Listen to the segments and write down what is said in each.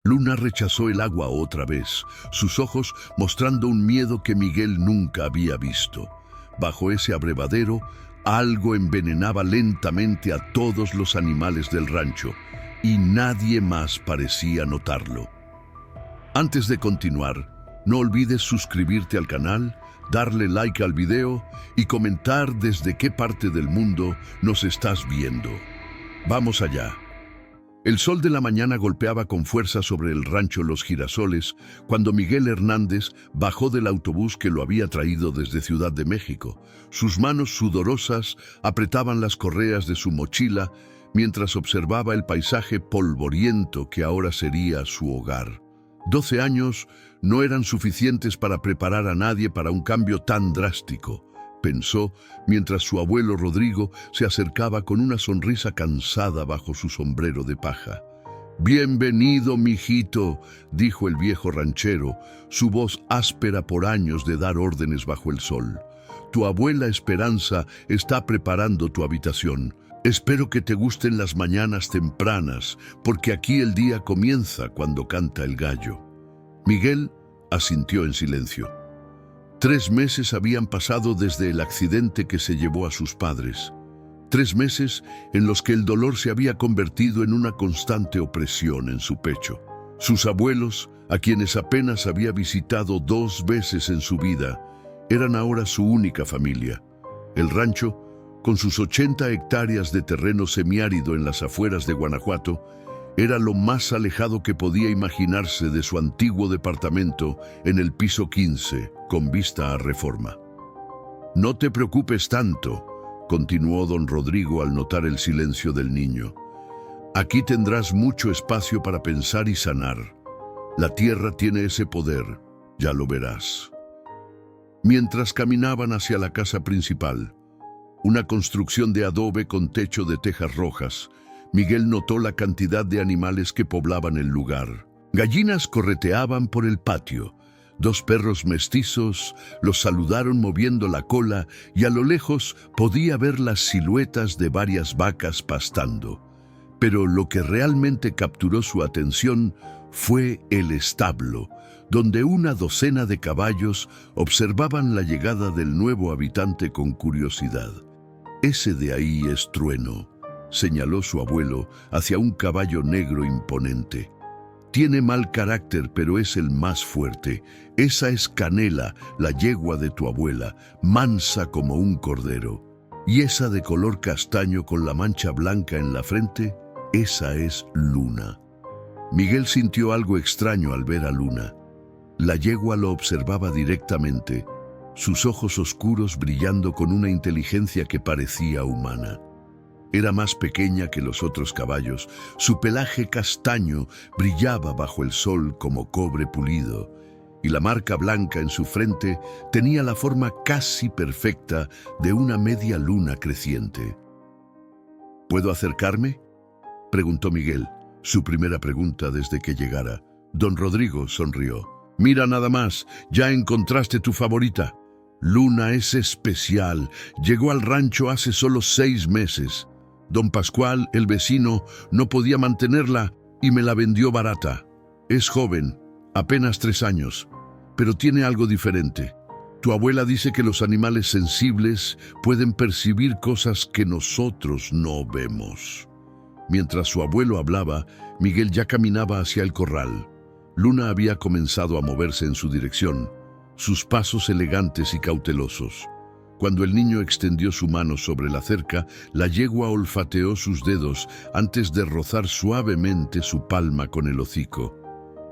Luna rechazó el agua otra vez, sus ojos mostrando un miedo que Miguel nunca había visto. Bajo ese abrevadero, algo envenenaba lentamente a todos los animales del rancho, y nadie más parecía notarlo. Antes de continuar, no olvides suscribirte al canal, darle like al video y comentar desde qué parte del mundo nos estás viendo. Vamos allá. El sol de la mañana golpeaba con fuerza sobre el rancho Los Girasoles cuando Miguel Hernández bajó del autobús que lo había traído desde Ciudad de México. Sus manos sudorosas apretaban las correas de su mochila mientras observaba el paisaje polvoriento que ahora sería su hogar. 12 años no eran suficientes para preparar a nadie para un cambio tan drástico, pensó mientras su abuelo Rodrigo se acercaba con una sonrisa cansada bajo su sombrero de paja. «Bienvenido, mijito», dijo el viejo ranchero, su voz áspera por años de dar órdenes bajo el sol. «Tu abuela Esperanza está preparando tu habitación. Espero que te gusten las mañanas tempranas, porque aquí el día comienza cuando canta el gallo». Miguel asintió en silencio. 3 meses habían pasado desde el accidente que se llevó a sus padres. 3 meses en los que el dolor se había convertido en una constante opresión en su pecho. Sus abuelos, a quienes apenas había visitado 2 veces en su vida, eran ahora su única familia. El rancho, con sus 80 hectáreas de terreno semiárido en las afueras de Guanajuato, era lo más alejado que podía imaginarse de su antiguo departamento en el piso 15, con vista a Reforma. «No te preocupes tanto», continuó don Rodrigo al notar el silencio del niño. «Aquí tendrás mucho espacio para pensar y sanar. La tierra tiene ese poder, ya lo verás». Mientras caminaban hacia la casa principal, una construcción de adobe con techo de tejas rojas, Miguel notó la cantidad de animales que poblaban el lugar. Gallinas correteaban por el patio. 2 perros mestizos los saludaron moviendo la cola y a lo lejos podía ver las siluetas de varias vacas pastando. Pero lo que realmente capturó su atención fue el establo, donde una docena de caballos observaban la llegada del nuevo habitante con curiosidad. «Ese de ahí es Trueno», señaló su abuelo hacia un caballo negro imponente. «Tiene mal carácter, pero es el más fuerte. Esa es Canela, la yegua de tu abuela, mansa como un cordero. Y esa de color castaño con la mancha blanca en la frente, esa es Luna». Miguel sintió algo extraño al ver a Luna. La yegua lo observaba directamente, sus ojos oscuros brillando con una inteligencia que parecía humana. Era más pequeña que los otros caballos, su pelaje castaño brillaba bajo el sol como cobre pulido, y la marca blanca en su frente tenía la forma casi perfecta de una media luna creciente. «¿Puedo acercarme?», preguntó Miguel, su primera pregunta desde que llegara. Don Rodrigo sonrió. «Mira nada más, ya encontraste tu favorita. Luna es especial, llegó al rancho hace solo 6 meses. Don Pascual, el vecino, no podía mantenerla y me la vendió barata. Es joven, apenas 3 años, pero tiene algo diferente. Tu abuela dice que los animales sensibles pueden percibir cosas que nosotros no vemos». Mientras su abuelo hablaba, Miguel ya caminaba hacia el corral. Luna había comenzado a moverse en su dirección, sus pasos elegantes y cautelosos. Cuando el niño extendió su mano sobre la cerca, la yegua olfateó sus dedos antes de rozar suavemente su palma con el hocico.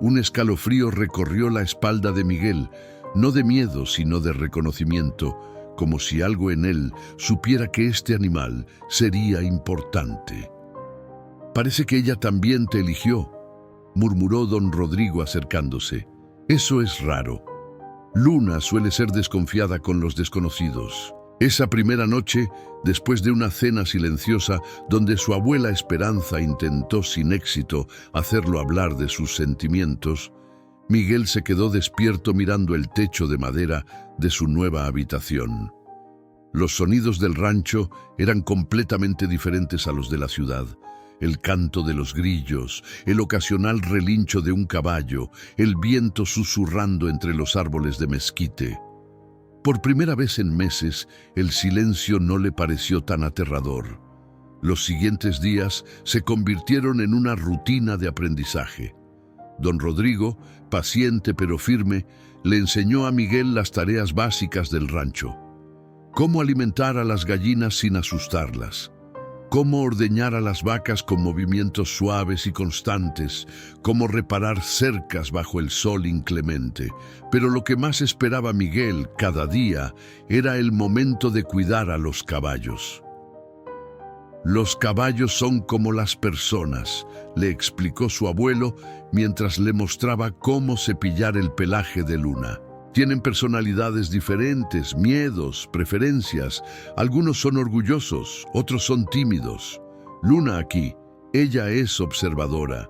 Un escalofrío recorrió la espalda de Miguel, no de miedo sino de reconocimiento, como si algo en él supiera que este animal sería importante. «Parece que ella también te eligió», murmuró don Rodrigo acercándose. «Eso es raro. Luna suele ser desconfiada con los desconocidos». Esa primera noche, después de una cena silenciosa donde su abuela Esperanza intentó sin éxito hacerlo hablar de sus sentimientos, Miguel se quedó despierto mirando el techo de madera de su nueva habitación. Los sonidos del rancho eran completamente diferentes a los de la ciudad. el canto de los grillos, el ocasional relincho de un caballo, el viento susurrando entre los árboles de mezquite. Por primera vez en meses, el silencio no le pareció tan aterrador. Los siguientes días se convirtieron en una rutina de aprendizaje. Don Rodrigo, paciente pero firme, le enseñó a Miguel las tareas básicas del rancho. Cómo alimentar a las gallinas sin asustarlas. Cómo ordeñar a las vacas con movimientos suaves y constantes, cómo reparar cercas bajo el sol inclemente. Pero lo que más esperaba Miguel cada día era el momento de cuidar a los caballos. Los caballos son como las personas, le explicó su abuelo mientras le mostraba cómo cepillar el pelaje de Luna. Tienen personalidades diferentes, miedos, preferencias. Algunos son orgullosos, otros son tímidos. Luna aquí, ella es observadora.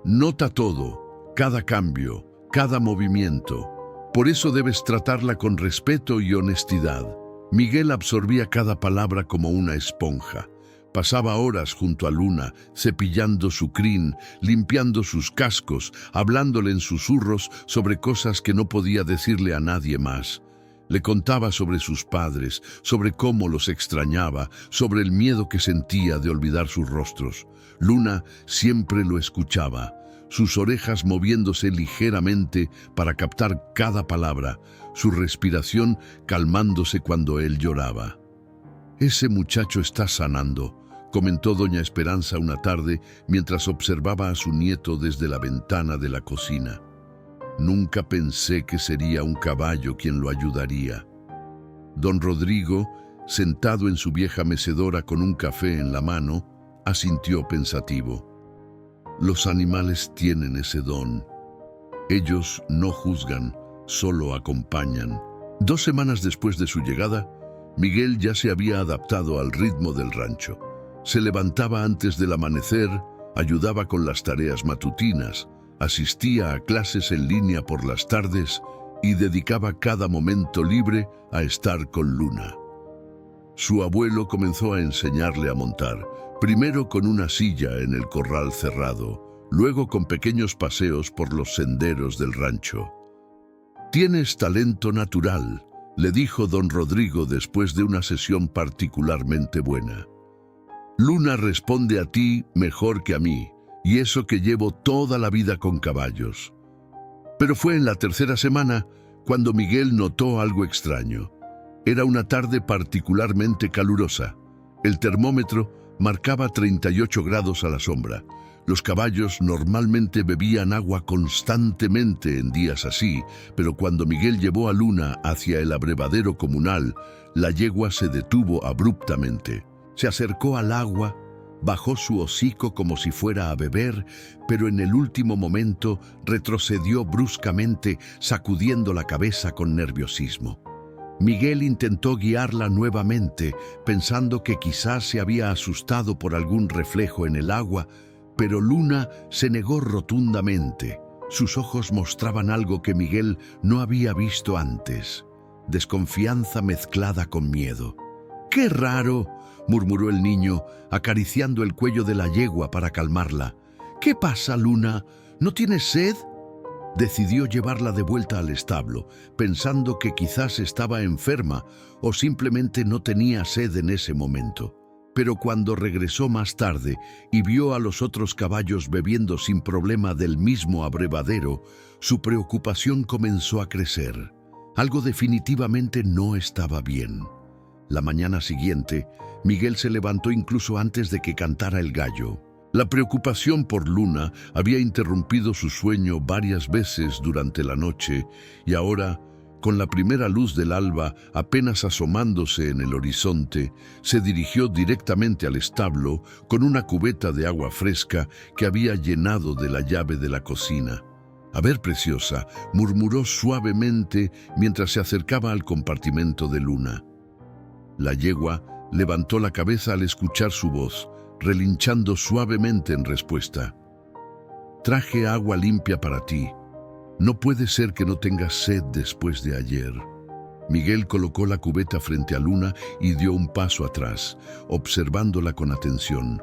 Nota todo, cada cambio, cada movimiento. Por eso debes tratarla con respeto y honestidad. Miguel absorbía cada palabra como una esponja. Pasaba horas junto a Luna, cepillando su crin, limpiando sus cascos, hablándole en susurros sobre cosas que no podía decirle a nadie más. Le contaba sobre sus padres, sobre cómo los extrañaba, sobre el miedo que sentía de olvidar sus rostros. Luna siempre lo escuchaba, sus orejas moviéndose ligeramente para captar cada palabra, su respiración calmándose cuando él lloraba. «Ese muchacho está sanando», comentó doña Esperanza una tarde mientras observaba a su nieto desde la ventana de la cocina. «Nunca pensé que sería un caballo quien lo ayudaría». Don Rodrigo, sentado en su vieja mecedora con un café en la mano, asintió pensativo. «Los animales tienen ese don. Ellos no juzgan, solo acompañan». 2 semanas después de su llegada, Miguel ya se había adaptado al ritmo del rancho. Se levantaba antes del amanecer, ayudaba con las tareas matutinas, asistía a clases en línea por las tardes y dedicaba cada momento libre a estar con Luna. Su abuelo comenzó a enseñarle a montar, primero con una silla en el corral cerrado, luego con pequeños paseos por los senderos del rancho. «Tienes talento natural», le dijo don Rodrigo después de una sesión particularmente buena. «Luna responde a ti mejor que a mí, y eso que llevo toda la vida con caballos». Pero fue en la 3ª semana cuando Miguel notó algo extraño. Era una tarde particularmente calurosa. El termómetro marcaba 38 grados a la sombra. Los caballos normalmente bebían agua constantemente en días así, pero cuando Miguel llevó a Luna hacia el abrevadero comunal, la yegua se detuvo abruptamente. Se acercó al agua, bajó su hocico como si fuera a beber, pero en el último momento retrocedió bruscamente, sacudiendo la cabeza con nerviosismo. Miguel intentó guiarla nuevamente, pensando que quizás se había asustado por algún reflejo en el agua, pero Luna se negó rotundamente. Sus ojos mostraban algo que Miguel no había visto antes: desconfianza mezclada con miedo. «¡Qué raro!», murmuró el niño, acariciando el cuello de la yegua para calmarla. «¿Qué pasa, Luna? ¿No tienes sed?». Decidió llevarla de vuelta al establo, pensando que quizás estaba enferma o simplemente no tenía sed en ese momento. Pero cuando regresó más tarde y vio a los otros caballos bebiendo sin problema del mismo abrevadero, su preocupación comenzó a crecer. Algo definitivamente no estaba bien. La mañana siguiente, Miguel se levantó incluso antes de que cantara el gallo. La preocupación por Luna había interrumpido su sueño varias veces durante la noche y ahora, con la primera luz del alba apenas asomándose en el horizonte, se dirigió directamente al establo con una cubeta de agua fresca que había llenado de la llave de la cocina. «A ver, preciosa», murmuró suavemente mientras se acercaba al compartimento de Luna. La yegua levantó la cabeza al escuchar su voz, relinchando suavemente en respuesta. «Traje agua limpia para ti. No puede ser que no tengas sed después de ayer». Miguel colocó la cubeta frente a Luna y dio un paso atrás, observándola con atención.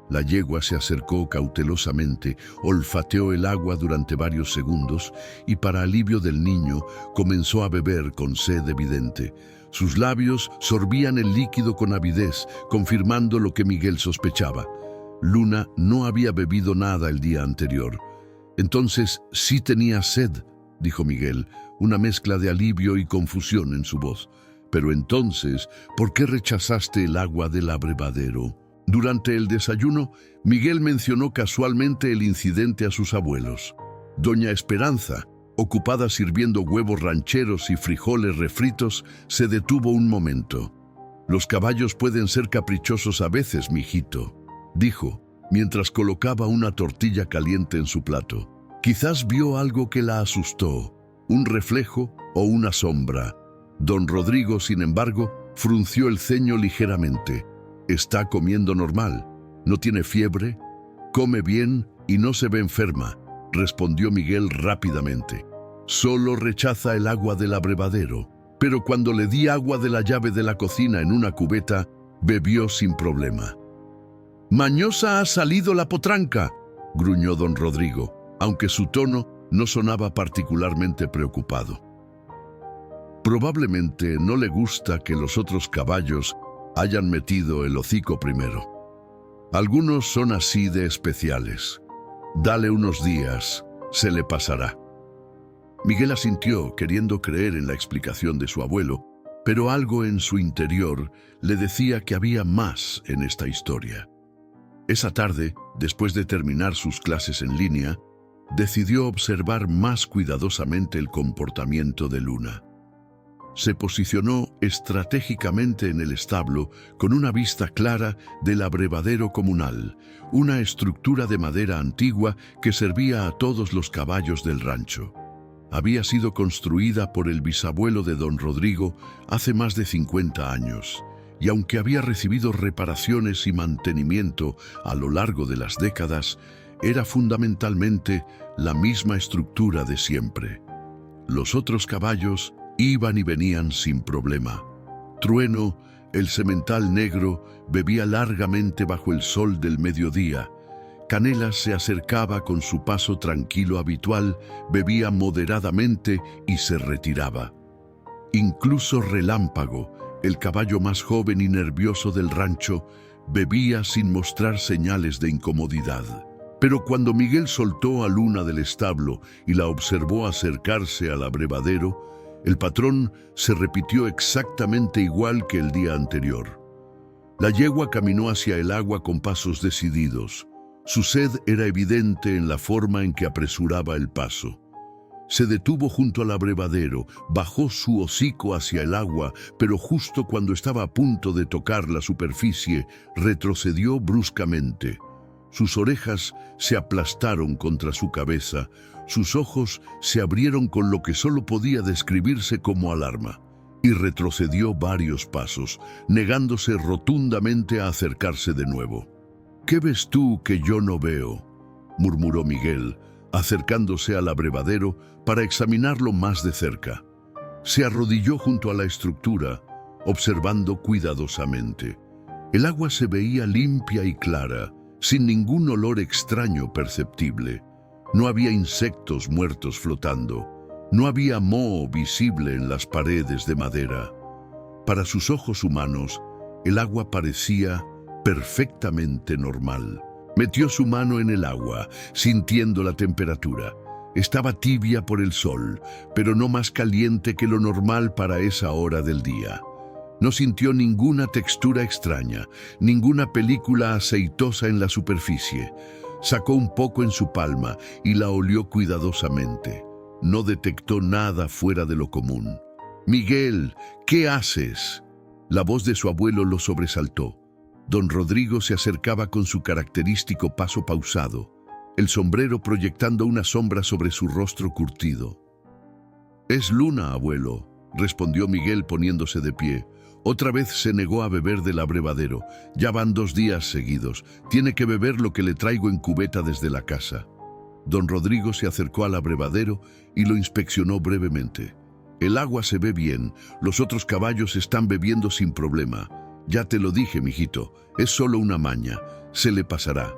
La yegua se acercó cautelosamente, olfateó el agua durante varios segundos y, para alivio del niño, comenzó a beber con sed evidente. Sus labios sorbían el líquido con avidez, confirmando lo que Miguel sospechaba. Luna no había bebido nada el día anterior. «Entonces sí tenía sed», dijo Miguel, una mezcla de alivio y confusión en su voz. «Pero entonces, ¿por qué rechazaste el agua del abrevadero?» Durante el desayuno, Miguel mencionó casualmente el incidente a sus abuelos. Doña Esperanza, ocupada sirviendo huevos rancheros y frijoles refritos, se detuvo un momento. «Los caballos pueden ser caprichosos a veces, mijito», dijo, mientras colocaba una tortilla caliente en su plato. Quizás vio algo que la asustó, un reflejo o una sombra. Don Rodrigo, sin embargo, frunció el ceño ligeramente. «Está comiendo normal, no tiene fiebre, come bien y no se ve enferma», respondió Miguel rápidamente. «Solo rechaza el agua del abrevadero, pero cuando le di agua de la llave de la cocina en una cubeta, bebió sin problema». «Mañosa ha salido la potranca», gruñó don Rodrigo, aunque su tono no sonaba particularmente preocupado. «Probablemente no le gusta que los otros caballos hayan metido el hocico primero. Algunos son así de especiales. Dale unos días, se le pasará». Miguel asintió, queriendo creer en la explicación de su abuelo, pero algo en su interior le decía que había más en esta historia. Esa tarde, después de terminar sus clases en línea, decidió observar más cuidadosamente el comportamiento de Luna. Se posicionó estratégicamente en el establo con una vista clara del abrevadero comunal, una estructura de madera antigua que servía a todos los caballos del rancho. Había sido construida por el bisabuelo de don Rodrigo hace más de 50 años, y aunque había recibido reparaciones y mantenimiento a lo largo de las décadas, era fundamentalmente la misma estructura de siempre. Los otros caballos iban y venían sin problema. Trueno, el semental negro, bebía largamente bajo el sol del mediodía. Canela se acercaba con su paso tranquilo habitual, bebía moderadamente y se retiraba. Incluso Relámpago, el caballo más joven y nervioso del rancho, bebía sin mostrar señales de incomodidad. Pero cuando Miguel soltó a Luna del establo y la observó acercarse al abrevadero, el patrón se repitió exactamente igual que el día anterior. La yegua caminó hacia el agua con pasos decididos. Su sed era evidente en la forma en que apresuraba el paso. Se detuvo junto al abrevadero, bajó su hocico hacia el agua, pero justo cuando estaba a punto de tocar la superficie, retrocedió bruscamente. Sus orejas se aplastaron contra su cabeza, sus ojos se abrieron con lo que solo podía describirse como alarma, y retrocedió varios pasos, negándose rotundamente a acercarse de nuevo. «¿Qué ves tú que yo no veo?», murmuró Miguel, acercándose al abrevadero para examinarlo más de cerca. Se arrodilló junto a la estructura, observando cuidadosamente. El agua se veía limpia y clara, sin ningún olor extraño perceptible. No había insectos muertos flotando. No había moho visible en las paredes de madera. Para sus ojos humanos, el agua parecía perfectamente normal. Metió su mano en el agua, sintiendo la temperatura. Estaba tibia por el sol, pero no más caliente que lo normal para esa hora del día. No sintió ninguna textura extraña, ninguna película aceitosa en la superficie. Sacó un poco en su palma y la olió cuidadosamente. No detectó nada fuera de lo común. «Miguel, ¿qué haces?». La voz de su abuelo lo sobresaltó. Don Rodrigo se acercaba con su característico paso pausado, el sombrero proyectando una sombra sobre su rostro curtido. «Es Luna, abuelo», respondió Miguel poniéndose de pie. Otra vez se negó a beber del abrevadero. «Ya van 2 días seguidos. Tiene que beber lo que le traigo en cubeta desde la casa». Don Rodrigo se acercó al abrevadero y lo inspeccionó brevemente. «El agua se ve bien. Los otros caballos están bebiendo sin problema. Ya te lo dije, mijito, es solo una maña, se le pasará.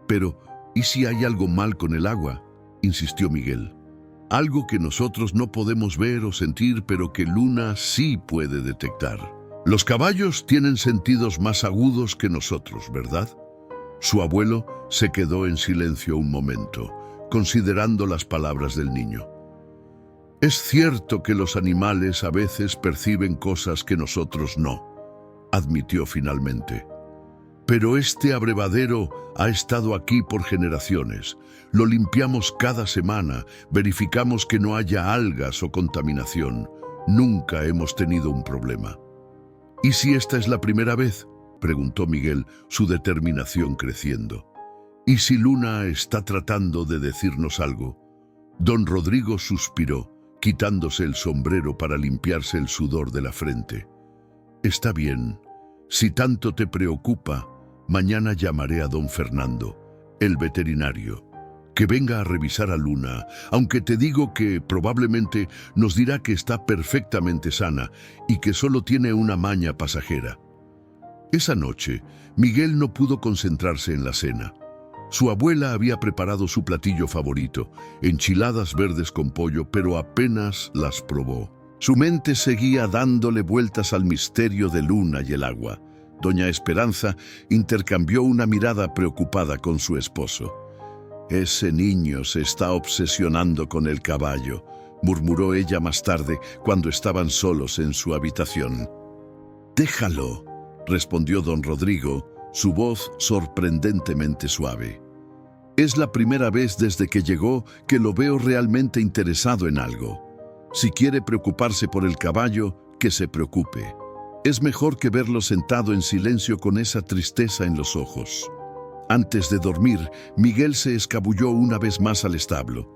Pero, ¿y si hay algo mal con el agua?, insistió Miguel. Algo que nosotros no podemos ver o sentir, pero que Luna sí puede detectar. Los caballos tienen sentidos más agudos que nosotros, ¿verdad? Su abuelo se quedó en silencio un momento, considerando las palabras del niño. Es cierto que los animales a veces perciben cosas que nosotros no, admitió finalmente. Pero este abrevadero ha estado aquí por generaciones. Lo limpiamos cada semana, verificamos que no haya algas o contaminación. Nunca hemos tenido un problema. ¿Y si esta es la primera vez?, preguntó Miguel, su determinación creciendo. ¿Y si Luna está tratando de decirnos algo? Don Rodrigo suspiró, quitándose el sombrero para limpiarse el sudor de la frente. Está bien. Si tanto te preocupa, mañana llamaré a don Fernando, el veterinario, que venga a revisar a Luna, aunque te digo que probablemente nos dirá que está perfectamente sana y que solo tiene una maña pasajera. Esa noche, Miguel no pudo concentrarse en la cena. Su abuela había preparado su platillo favorito, enchiladas verdes con pollo, pero apenas las probó. Su mente seguía dándole vueltas al misterio de Luna y el agua. Doña Esperanza intercambió una mirada preocupada con su esposo. «Ese niño se está obsesionando con el caballo», murmuró ella más tarde cuando estaban solos en su habitación. «Déjalo», respondió don Rodrigo, su voz sorprendentemente suave. «Es la primera vez desde que llegó que lo veo realmente interesado en algo. Si quiere preocuparse por el caballo, que se preocupe. Es mejor que verlo sentado en silencio con esa tristeza en los ojos». Antes de dormir, Miguel se escabulló una vez más al establo.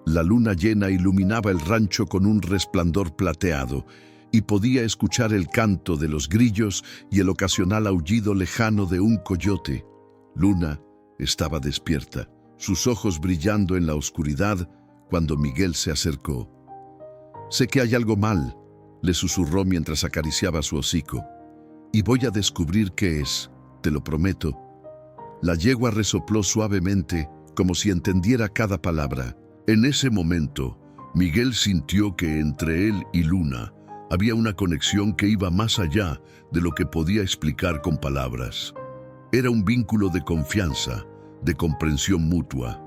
La luna llena iluminaba el rancho con un resplandor plateado y podía escuchar el canto de los grillos y el ocasional aullido lejano de un coyote. Luna estaba despierta, sus ojos brillando en la oscuridad cuando Miguel se acercó. «Sé que hay algo mal», le susurró mientras acariciaba su hocico. «Y voy a descubrir qué es, te lo prometo». La yegua resopló suavemente, como si entendiera cada palabra. En ese momento, Miguel sintió que entre él y Luna había una conexión que iba más allá de lo que podía explicar con palabras. Era un vínculo de confianza, de comprensión mutua.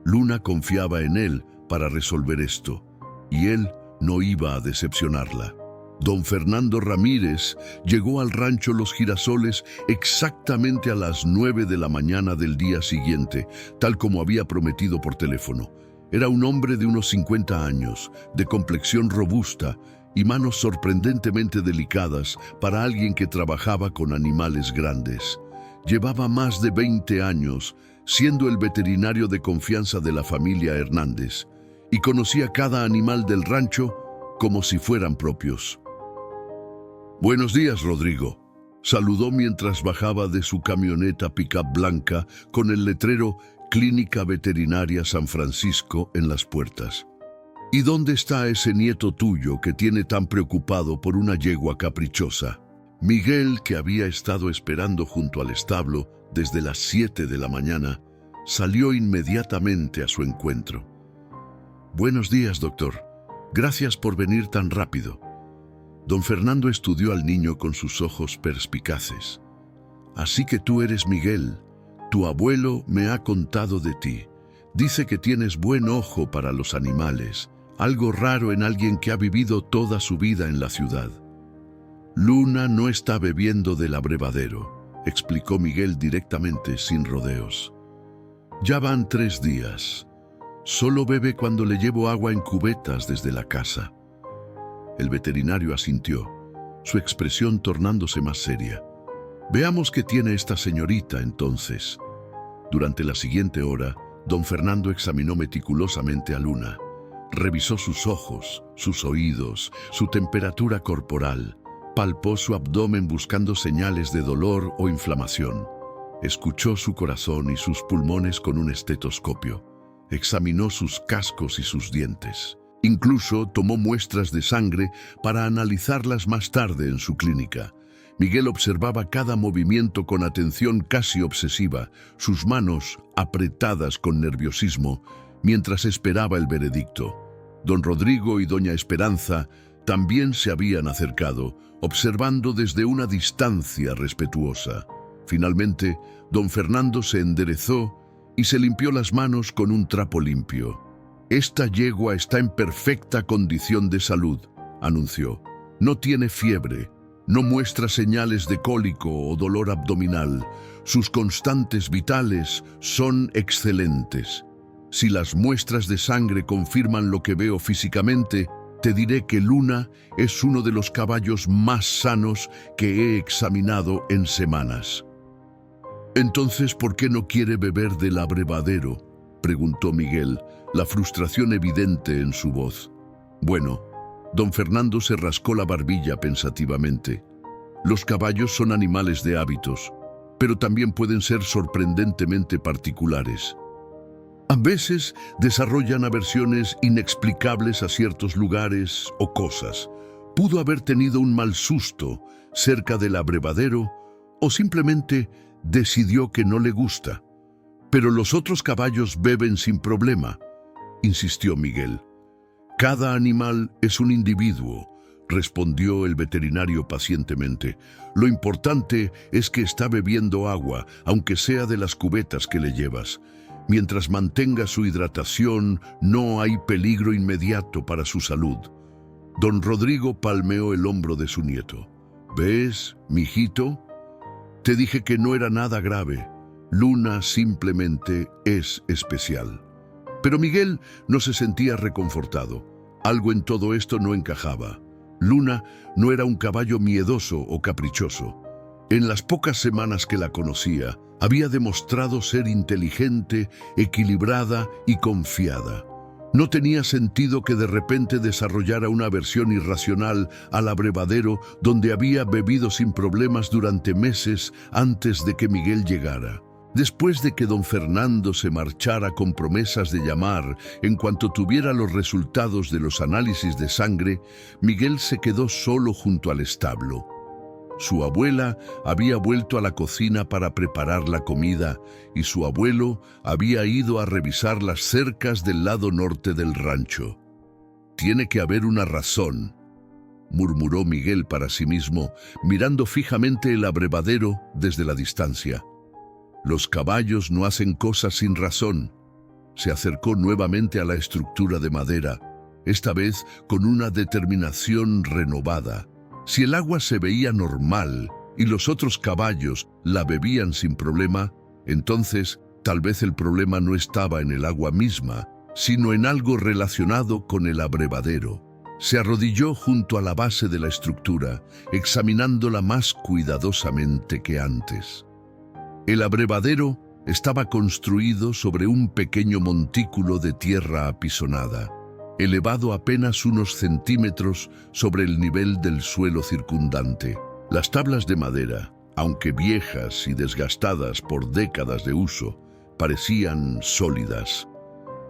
Luna confiaba en él para resolver esto, y él no iba a decepcionarla. Don Fernando Ramírez llegó al rancho Los Girasoles exactamente a las 9 de la mañana del día siguiente, tal como había prometido por teléfono. Era un hombre de unos 50 años, de complexión robusta y manos sorprendentemente delicadas para alguien que trabajaba con animales grandes. Llevaba más de 20 años siendo el veterinario de confianza de la familia Hernández y conocía cada animal del rancho como si fueran propios. «Buenos días, Rodrigo», saludó mientras bajaba de su camioneta pick-up blanca con el letrero Clínica Veterinaria San Francisco en las puertas. «¿Y dónde está ese nieto tuyo que tiene tan preocupado por una yegua caprichosa?» Miguel, que había estado esperando junto al establo desde las 7 de la mañana, salió inmediatamente a su encuentro. «Buenos días, doctor. Gracias por venir tan rápido». Don Fernando estudió al niño con sus ojos perspicaces. «Así que tú eres Miguel. Tu abuelo me ha contado de ti. Dice que tienes buen ojo para los animales, algo raro en alguien que ha vivido toda su vida en la ciudad». «Luna no está bebiendo del abrevadero», explicó Miguel directamente, sin rodeos. «Ya van 3 días. Solo bebe cuando le llevo agua en cubetas desde la casa». El veterinario asintió, su expresión tornándose más seria. «Veamos qué tiene esta señorita, entonces». Durante la siguiente hora, don Fernando examinó meticulosamente a Luna. Revisó sus ojos, sus oídos, su temperatura corporal. Palpó su abdomen buscando señales de dolor o inflamación. Escuchó su corazón y sus pulmones con un estetoscopio. Examinó sus cascos y sus dientes. Incluso tomó muestras de sangre para analizarlas más tarde en su clínica. Miguel observaba cada movimiento con atención casi obsesiva, sus manos apretadas con nerviosismo, mientras esperaba el veredicto. Don Rodrigo y doña Esperanza también se habían acercado, observando desde una distancia respetuosa. Finalmente, don Fernando se enderezó y se limpió las manos con un trapo limpio. «Esta yegua está en perfecta condición de salud», anunció. «No tiene fiebre, no muestra señales de cólico o dolor abdominal. Sus constantes vitales son excelentes. Si las muestras de sangre confirman lo que veo físicamente, te diré que Luna es uno de los caballos más sanos que he examinado en semanas». «Entonces, ¿por qué no quiere beber del abrevadero?», preguntó Miguel, la frustración evidente en su voz. «Bueno», don Fernando se rascó la barbilla pensativamente. «Los caballos son animales de hábitos, pero también pueden ser sorprendentemente particulares. A veces desarrollan aversiones inexplicables a ciertos lugares o cosas. Pudo haber tenido un mal susto cerca del abrevadero o simplemente decidió que no le gusta. Pero los otros caballos beben sin problema», insistió Miguel. «Cada animal es un individuo», respondió el veterinario pacientemente. «Lo importante es que está bebiendo agua, aunque sea de las cubetas que le llevas. Mientras mantenga su hidratación, no hay peligro inmediato para su salud». Don Rodrigo palmeó el hombro de su nieto. «¿Ves, mijito? Te dije que no era nada grave. Luna simplemente es especial». Pero Miguel no se sentía reconfortado. Algo en todo esto no encajaba. Luna no era un caballo miedoso o caprichoso. En las pocas semanas que la conocía, había demostrado ser inteligente, equilibrada y confiada. No tenía sentido que de repente desarrollara una aversión irracional al abrevadero donde había bebido sin problemas durante meses antes de que Miguel llegara. Después de que don Fernando se marchara con promesas de llamar en cuanto tuviera los resultados de los análisis de sangre, Miguel se quedó solo junto al establo. Su abuela había vuelto a la cocina para preparar la comida y su abuelo había ido a revisar las cercas del lado norte del rancho. «Tiene que haber una razón», murmuró Miguel para sí mismo, mirando fijamente el abrevadero desde la distancia. «Los caballos no hacen cosas sin razón». Se acercó nuevamente a la estructura de madera, esta vez con una determinación renovada. Si el agua se veía normal y los otros caballos la bebían sin problema, entonces tal vez el problema no estaba en el agua misma, sino en algo relacionado con el abrevadero. Se arrodilló junto a la base de la estructura, examinándola más cuidadosamente que antes. El abrevadero estaba construido sobre un pequeño montículo de tierra apisonada, elevado apenas unos centímetros sobre el nivel del suelo circundante. Las tablas de madera, aunque viejas y desgastadas por décadas de uso, parecían sólidas.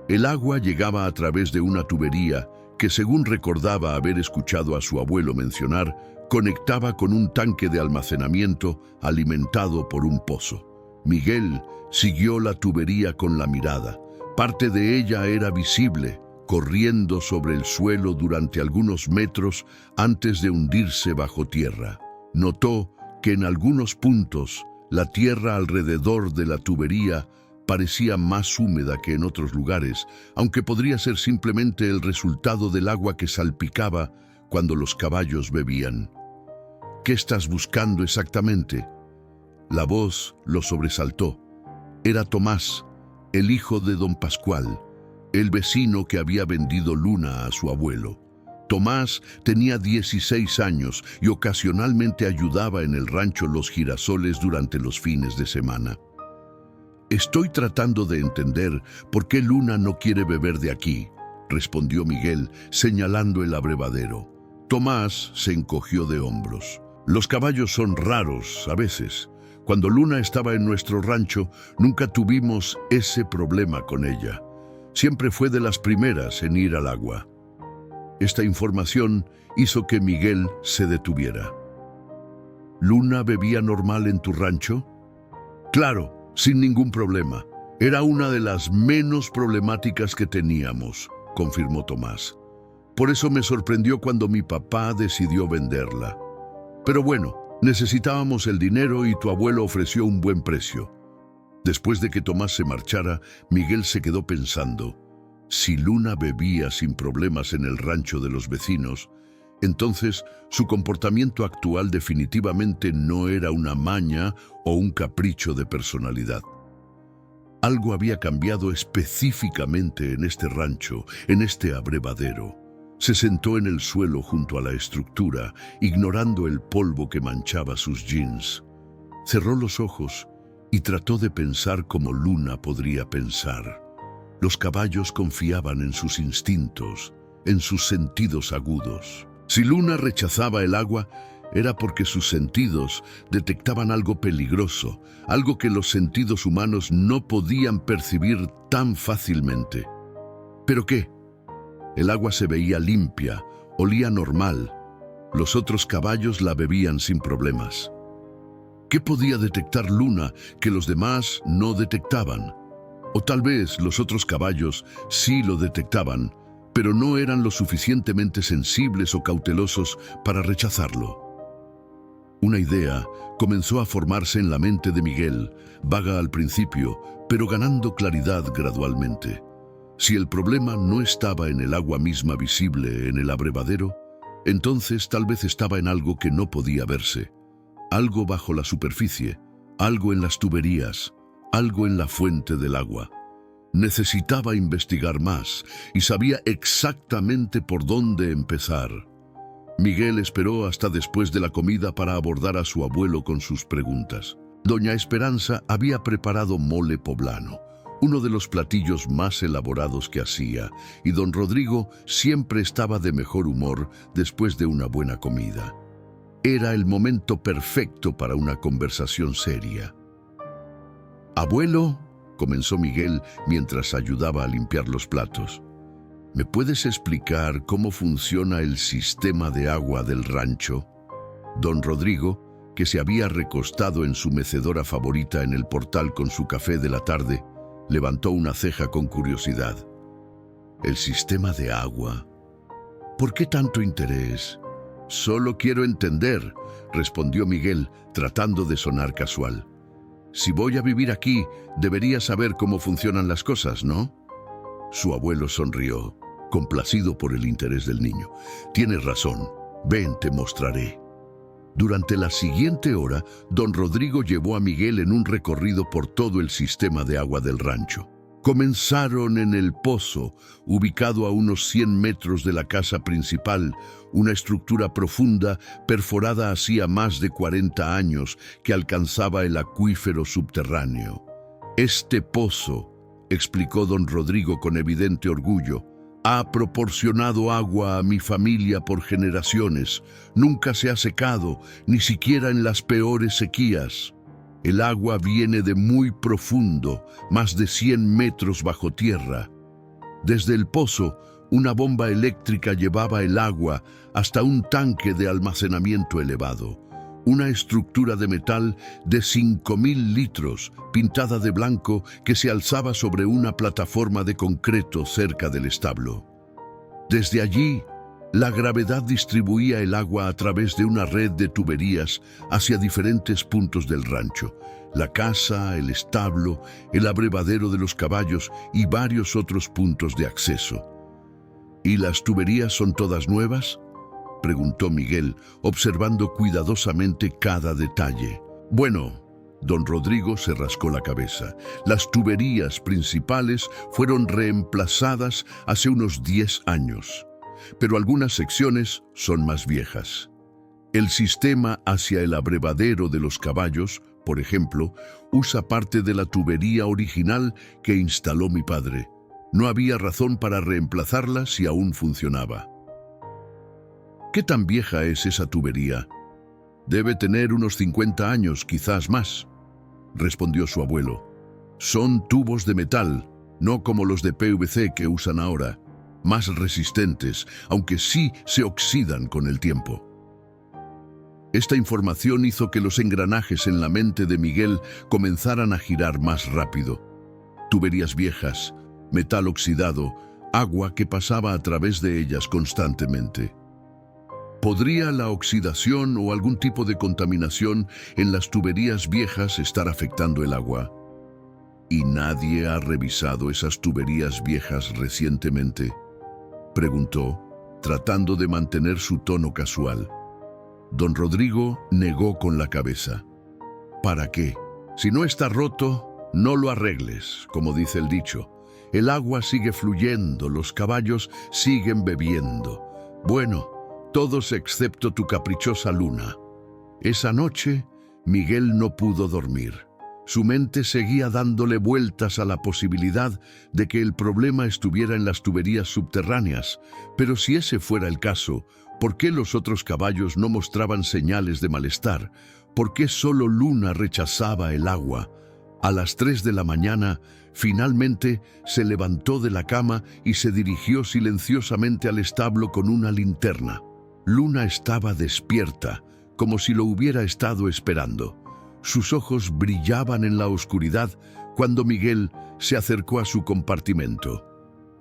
El agua llegaba a través de una tubería que, según recordaba haber escuchado a su abuelo mencionar, conectaba con un tanque de almacenamiento alimentado por un pozo. Miguel siguió la tubería con la mirada. Parte de ella era visible, corriendo sobre el suelo durante algunos metros antes de hundirse bajo tierra. Notó que en algunos puntos la tierra alrededor de la tubería parecía más húmeda que en otros lugares, aunque podría ser simplemente el resultado del agua que salpicaba cuando los caballos bebían. «¿Qué estás buscando exactamente?». La voz lo sobresaltó. Era Tomás, el hijo de don Pascual, el vecino que había vendido Luna a su abuelo. Tomás tenía 16 años y ocasionalmente ayudaba en el rancho Los Girasoles durante los fines de semana. «Estoy tratando de entender por qué Luna no quiere beber de aquí», respondió Miguel, señalando el abrevadero. Tomás se encogió de hombros. «Los caballos son raros a veces. Cuando Luna estaba en nuestro rancho, nunca tuvimos ese problema con ella. Siempre fue de las primeras en ir al agua». Esta información hizo que Miguel se detuviera. ¿Luna bebía normal en tu rancho? Claro, sin ningún problema. Era una de las menos problemáticas que teníamos, confirmó Tomás. Por eso me sorprendió cuando mi papá decidió venderla. Pero bueno, necesitábamos el dinero y tu abuelo ofreció un buen precio. Después de que Tomás se marchara, Miguel se quedó pensando. Si Luna bebía sin problemas en el rancho de los vecinos, entonces su comportamiento actual definitivamente no era una maña o un capricho de personalidad. Algo había cambiado específicamente en este rancho, en este abrevadero. Se sentó en el suelo junto a la estructura, ignorando el polvo que manchaba sus jeans. Cerró los ojos y trató de pensar como Luna podría pensar. Los caballos confiaban en sus instintos, en sus sentidos agudos. Si Luna rechazaba el agua, era porque sus sentidos detectaban algo peligroso, algo que los sentidos humanos no podían percibir tan fácilmente. ¿Pero qué? El agua se veía limpia, olía normal. Los otros caballos la bebían sin problemas. ¿Qué podía detectar Luna que los demás no detectaban? O tal vez los otros caballos sí lo detectaban, pero no eran lo suficientemente sensibles o cautelosos para rechazarlo. Una idea comenzó a formarse en la mente de Miguel, vaga al principio, pero ganando claridad gradualmente. Si el problema no estaba en el agua misma visible en el abrevadero, entonces tal vez estaba en algo que no podía verse. Algo bajo la superficie, algo en las tuberías, algo en la fuente del agua. Necesitaba investigar más y sabía exactamente por dónde empezar. Miguel esperó hasta después de la comida para abordar a su abuelo con sus preguntas. Doña Esperanza había preparado mole poblano, uno de los platillos más elaborados que hacía, y don Rodrigo siempre estaba de mejor humor después de una buena comida. Era el momento perfecto para una conversación seria. «Abuelo», comenzó Miguel mientras ayudaba a limpiar los platos, ¿me puedes explicar cómo funciona el sistema de agua del rancho? Don Rodrigo, que se había recostado en su mecedora favorita en el portal con su café de la tarde, levantó una ceja con curiosidad. ¿El sistema de agua? ¿Por qué tanto interés? Solo quiero entender, respondió Miguel, tratando de sonar casual. Si voy a vivir aquí, debería saber cómo funcionan las cosas, ¿no? Su abuelo sonrió, complacido por el interés del niño. Tienes razón, ven, te mostraré. Durante la siguiente hora, don Rodrigo llevó a Miguel en un recorrido por todo el sistema de agua del rancho. Comenzaron en el pozo, ubicado a unos 100 metros de la casa principal, una estructura profunda perforada hacía más de 40 años que alcanzaba el acuífero subterráneo. Este pozo, explicó don Rodrigo con evidente orgullo, ha proporcionado agua a mi familia por generaciones. Nunca se ha secado, ni siquiera en las peores sequías. El agua viene de muy profundo, más de 100 metros bajo tierra. Desde el pozo, una bomba eléctrica llevaba el agua hasta un tanque de almacenamiento elevado. Una estructura de metal de 5.000 litros, pintada de blanco, que se alzaba sobre una plataforma de concreto cerca del establo. Desde allí, la gravedad distribuía el agua a través de una red de tuberías hacia diferentes puntos del rancho: la casa, el establo, el abrevadero de los caballos y varios otros puntos de acceso. ¿Y las tuberías son todas nuevas?, preguntó Miguel, observando cuidadosamente cada detalle. Bueno, don Rodrigo se rascó la cabeza. Las tuberías principales fueron reemplazadas hace unos 10 años, pero algunas secciones son más viejas. El sistema hacia el abrevadero de los caballos, por ejemplo, usa parte de la tubería original que instaló mi padre. No había razón para reemplazarla si aún funcionaba. ¿Qué tan vieja es esa tubería? Debe tener unos 50 años, quizás más, respondió su abuelo. Son tubos de metal, no como los de PVC que usan ahora, más resistentes, aunque sí se oxidan con el tiempo. Esta información hizo que los engranajes en la mente de Miguel comenzaran a girar más rápido. Tuberías viejas, metal oxidado, agua que pasaba a través de ellas constantemente. ¿Podría la oxidación o algún tipo de contaminación en las tuberías viejas estar afectando el agua? ¿Y nadie ha revisado esas tuberías viejas recientemente?, preguntó, tratando de mantener su tono casual. Don Rodrigo negó con la cabeza. ¿Para qué? Si no está roto, no lo arregles, como dice el dicho. El agua sigue fluyendo, los caballos siguen bebiendo. Bueno, todos excepto tu caprichosa Luna. Esa noche, Miguel no pudo dormir. Su mente seguía dándole vueltas a la posibilidad de que el problema estuviera en las tuberías subterráneas, pero si ese fuera el caso, ¿por qué los otros caballos no mostraban señales de malestar? ¿Por qué solo Luna rechazaba el agua? A las 3 de la mañana, finalmente se levantó de la cama y se dirigió silenciosamente al establo con una linterna. Luna estaba despierta, como si lo hubiera estado esperando. Sus ojos brillaban en la oscuridad cuando Miguel se acercó a su compartimento.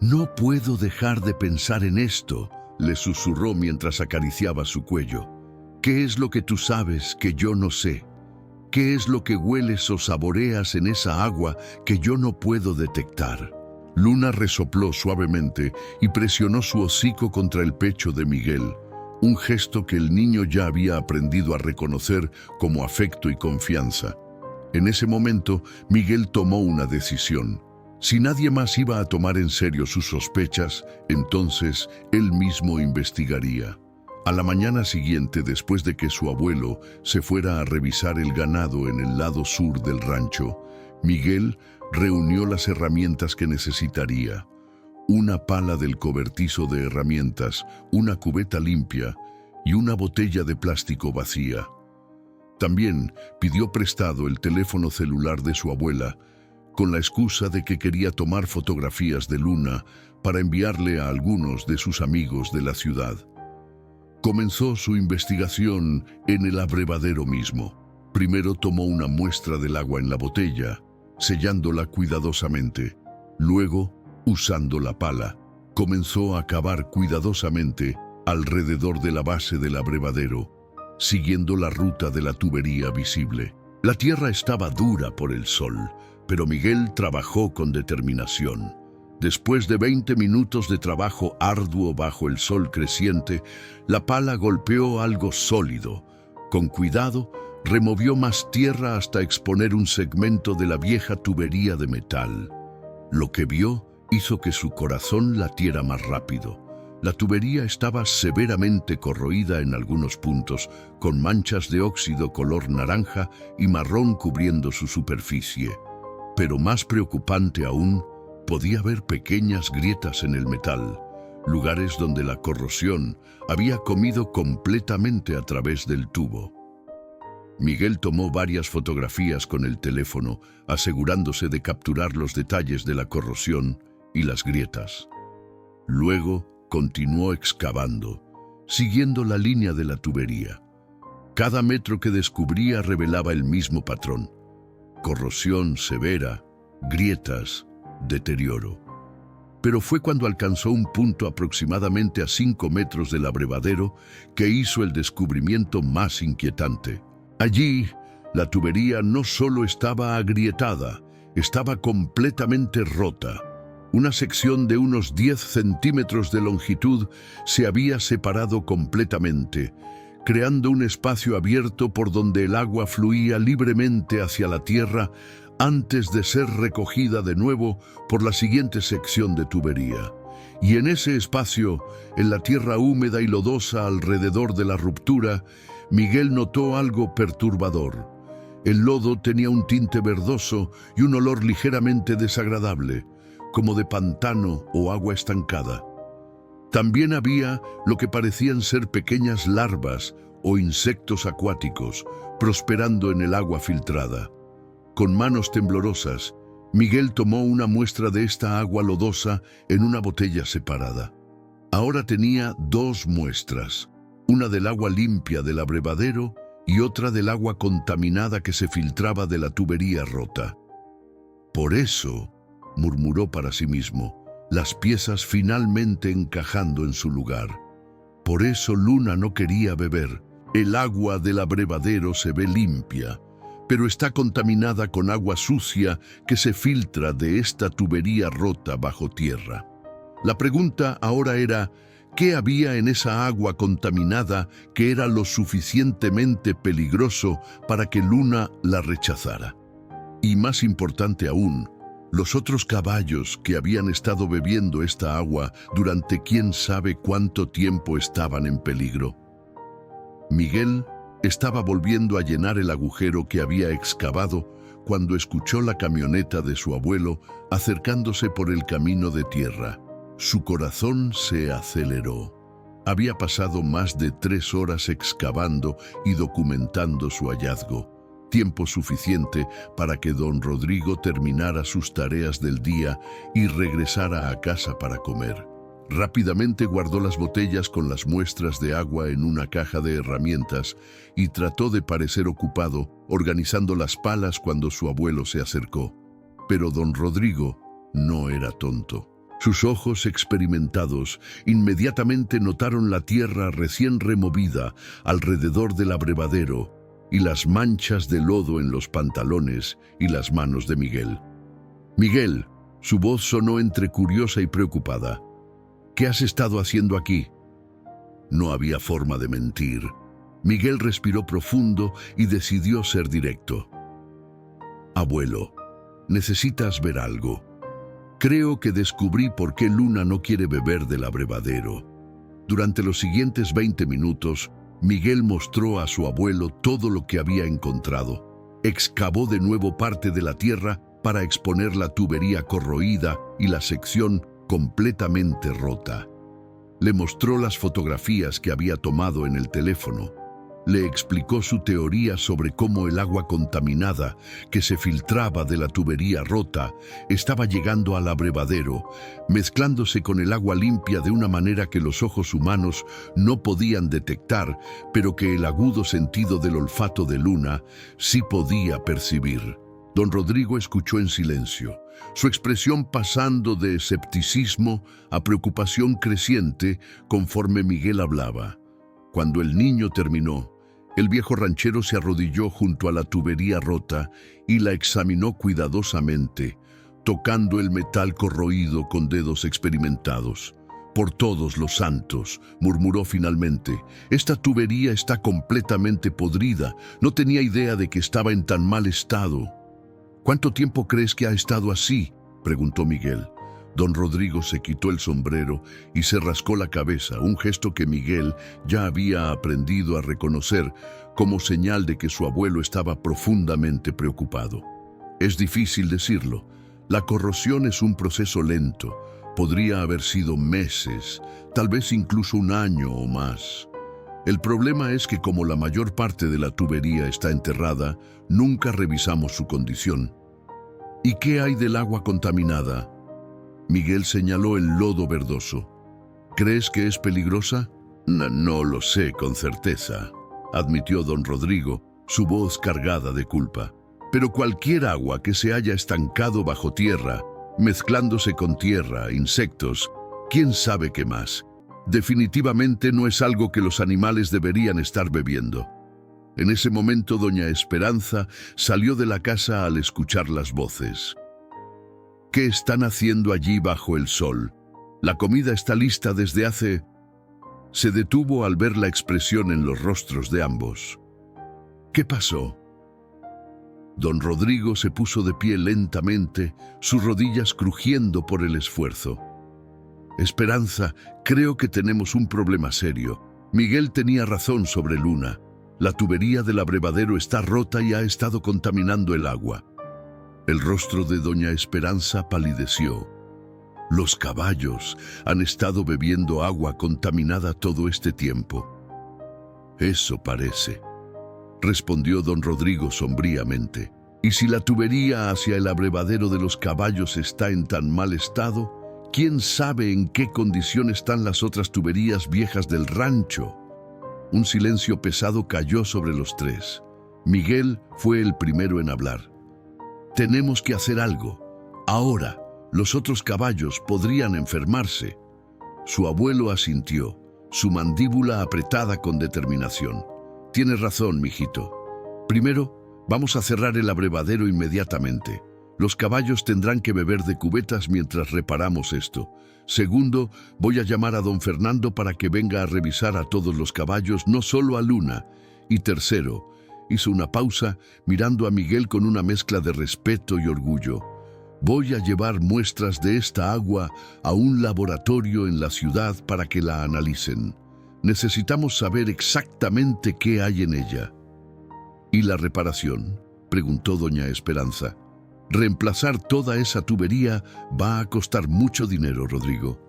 «No puedo dejar de pensar en esto», le susurró mientras acariciaba su cuello. «¿Qué es lo que tú sabes que yo no sé? ¿Qué es lo que hueles o saboreas en esa agua que yo no puedo detectar?» Luna resopló suavemente y presionó su hocico contra el pecho de Miguel, un gesto que el niño ya había aprendido a reconocer como afecto y confianza. En ese momento, Miguel tomó una decisión. Si nadie más iba a tomar en serio sus sospechas, entonces él mismo investigaría. A la mañana siguiente, después de que su abuelo se fuera a revisar el ganado en el lado sur del rancho, Miguel reunió las herramientas que necesitaría: una pala del cobertizo de herramientas, una cubeta limpia y una botella de plástico vacía. También pidió prestado el teléfono celular de su abuela, con la excusa de que quería tomar fotografías de Luna para enviarle a algunos de sus amigos de la ciudad. Comenzó su investigación en el abrevadero mismo. Primero tomó una muestra del agua en la botella, sellándola cuidadosamente. Luego, usando la pala, comenzó a cavar cuidadosamente alrededor de la base del abrevadero, siguiendo la ruta de la tubería visible. La tierra estaba dura por el sol, pero Miguel trabajó con determinación. Después de 20 minutos de trabajo arduo bajo el sol creciente, la pala golpeó algo sólido. Con cuidado, removió más tierra hasta exponer un segmento de la vieja tubería de metal. Lo que vio hizo que su corazón latiera más rápido. La tubería estaba severamente corroída en algunos puntos, con manchas de óxido color naranja y marrón cubriendo su superficie. Pero más preocupante aún, podía ver pequeñas grietas en el metal, lugares donde la corrosión había comido completamente a través del tubo. Miguel tomó varias fotografías con el teléfono, asegurándose de capturar los detalles de la corrosión y las grietas. Luego continuó excavando, siguiendo la línea de la tubería. Cada metro que descubría revelaba el mismo patrón: corrosión severa, grietas, deterioro. Pero fue cuando alcanzó un punto aproximadamente a 5 metros del abrevadero que hizo el descubrimiento más inquietante. Allí, la tubería no solo estaba agrietada, estaba completamente rota. Una sección de unos 10 centímetros de longitud se había separado completamente, creando un espacio abierto por donde el agua fluía libremente hacia la tierra antes de ser recogida de nuevo por la siguiente sección de tubería. Y en ese espacio, en la tierra húmeda y lodosa alrededor de la ruptura, Miguel notó algo perturbador. El lodo tenía un tinte verdoso y un olor ligeramente desagradable, como de pantano o agua estancada. También había lo que parecían ser pequeñas larvas o insectos acuáticos prosperando en el agua filtrada. Con manos temblorosas, Miguel tomó una muestra de esta agua lodosa en una botella separada. Ahora tenía 2 muestras, una del agua limpia del abrevadero y otra del agua contaminada que se filtraba de la tubería rota. Por eso, murmuró para sí mismo, las piezas finalmente encajando en su lugar. Por eso Luna no quería beber. El agua del abrevadero se ve limpia, pero está contaminada con agua sucia que se filtra de esta tubería rota bajo tierra. La pregunta ahora era, ¿qué había en esa agua contaminada que era lo suficientemente peligroso para que Luna la rechazara? Y más importante aún, los otros caballos que habían estado bebiendo esta agua durante quién sabe cuánto tiempo estaban en peligro. Miguel estaba volviendo a llenar el agujero que había excavado cuando escuchó la camioneta de su abuelo acercándose por el camino de tierra. Su corazón se aceleró. Había pasado más de 3 horas excavando y documentando su hallazgo, tiempo suficiente para que don Rodrigo terminara sus tareas del día y regresara a casa para comer. Rápidamente guardó las botellas con las muestras de agua en una caja de herramientas y trató de parecer ocupado, organizando las palas cuando su abuelo se acercó. Pero don Rodrigo no era tonto. Sus ojos experimentados inmediatamente notaron la tierra recién removida alrededor del abrevadero y las manchas de lodo en los pantalones y las manos de Miguel. «Miguel», su voz sonó entre curiosa y preocupada. «¿Qué has estado haciendo aquí?» No había forma de mentir. Miguel respiró profundo y decidió ser directo. «Abuelo, necesitas ver algo. Creo que descubrí por qué Luna no quiere beber del abrevadero». Durante los siguientes 20 minutos, Miguel mostró a su abuelo todo lo que había encontrado. Excavó de nuevo parte de la tierra para exponer la tubería corroída y la sección completamente rota. Le mostró las fotografías que había tomado en el teléfono. Le explicó su teoría sobre cómo el agua contaminada que se filtraba de la tubería rota estaba llegando al abrevadero, mezclándose con el agua limpia de una manera que los ojos humanos no podían detectar, pero que el agudo sentido del olfato de Luna sí podía percibir. Don Rodrigo escuchó en silencio, su expresión pasando de escepticismo a preocupación creciente conforme Miguel hablaba. Cuando el niño terminó, el viejo ranchero se arrodilló junto a la tubería rota y la examinó cuidadosamente, tocando el metal corroído con dedos experimentados. «Por todos los santos», murmuró finalmente, «esta tubería está completamente podrida. No tenía idea de que estaba en tan mal estado». «¿Cuánto tiempo crees que ha estado así?», preguntó Miguel. Don Rodrigo se quitó el sombrero y se rascó la cabeza, un gesto que Miguel ya había aprendido a reconocer como señal de que su abuelo estaba profundamente preocupado. «Es difícil decirlo. La corrosión es un proceso lento. Podría haber sido meses, tal vez incluso un año o más. El problema es que como la mayor parte de la tubería está enterrada, nunca revisamos su condición». «¿Y qué hay del agua contaminada?». Miguel señaló el lodo verdoso. «¿Crees que es peligrosa?». No lo sé con certeza», admitió don Rodrigo, su voz cargada de culpa. «Pero cualquier agua que se haya estancado bajo tierra, mezclándose con tierra, insectos, quién sabe qué más, definitivamente no es algo que los animales deberían estar bebiendo». En ese momento doña Esperanza salió de la casa al escuchar las voces. «¿Qué están haciendo allí bajo el sol? La comida está lista desde hace...». Se detuvo al ver la expresión en los rostros de ambos. «¿Qué pasó?». Don Rodrigo se puso de pie lentamente, sus rodillas crujiendo por el esfuerzo. «Esperanza, creo que tenemos un problema serio. Miguel tenía razón sobre Luna. La tubería del abrevadero está rota y ha estado contaminando el agua». El rostro de doña Esperanza palideció. «Los caballos han estado bebiendo agua contaminada todo este tiempo». «Eso parece», respondió don Rodrigo sombríamente. «Y si la tubería hacia el abrevadero de los caballos está en tan mal estado, ¿quién sabe en qué condición están las otras tuberías viejas del rancho?». Un silencio pesado cayó sobre los tres. Miguel fue el primero en hablar. «Tenemos que hacer algo. Ahora, los otros caballos podrían enfermarse». Su abuelo asintió, su mandíbula apretada con determinación. «Tienes razón, mijito. Primero, vamos a cerrar el abrevadero inmediatamente. Los caballos tendrán que beber de cubetas mientras reparamos esto. Segundo, voy a llamar a don Fernando para que venga a revisar a todos los caballos, no solo a Luna. Y tercero», hizo una pausa, mirando a Miguel con una mezcla de respeto y orgullo, «voy a llevar muestras de esta agua a un laboratorio en la ciudad para que la analicen. Necesitamos saber exactamente qué hay en ella». «¿Y la reparación?», preguntó doña Esperanza. «Reemplazar toda esa tubería va a costar mucho dinero, Rodrigo».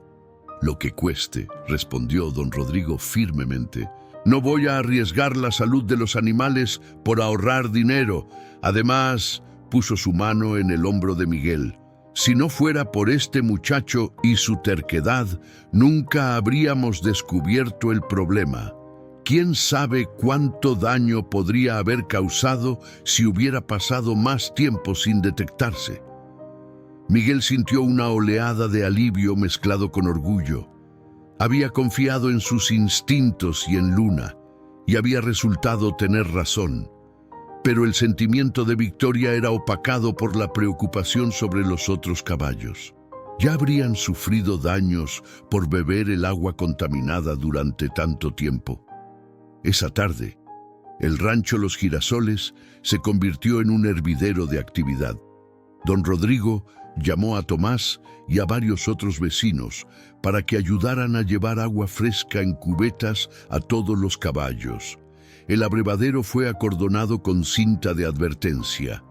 «Lo que cueste», respondió don Rodrigo firmemente. «No voy a arriesgar la salud de los animales por ahorrar dinero». Además, puso su mano en el hombro de Miguel. «Si no fuera por este muchacho y su terquedad, nunca habríamos descubierto el problema. ¿Quién sabe cuánto daño podría haber causado si hubiera pasado más tiempo sin detectarse?» Miguel sintió una oleada de alivio mezclado con orgullo. Había confiado en sus instintos y en Luna, y había resultado tener razón. Pero el sentimiento de victoria era opacado por la preocupación sobre los otros caballos. ¿Ya habrían sufrido daños por beber el agua contaminada durante tanto tiempo? Esa tarde, el rancho Los Girasoles se convirtió en un hervidero de actividad. Don Rodrigo llamó a Tomás y a varios otros vecinos para que ayudaran a llevar agua fresca en cubetas a todos los caballos. El abrevadero fue acordonado con cinta de advertencia.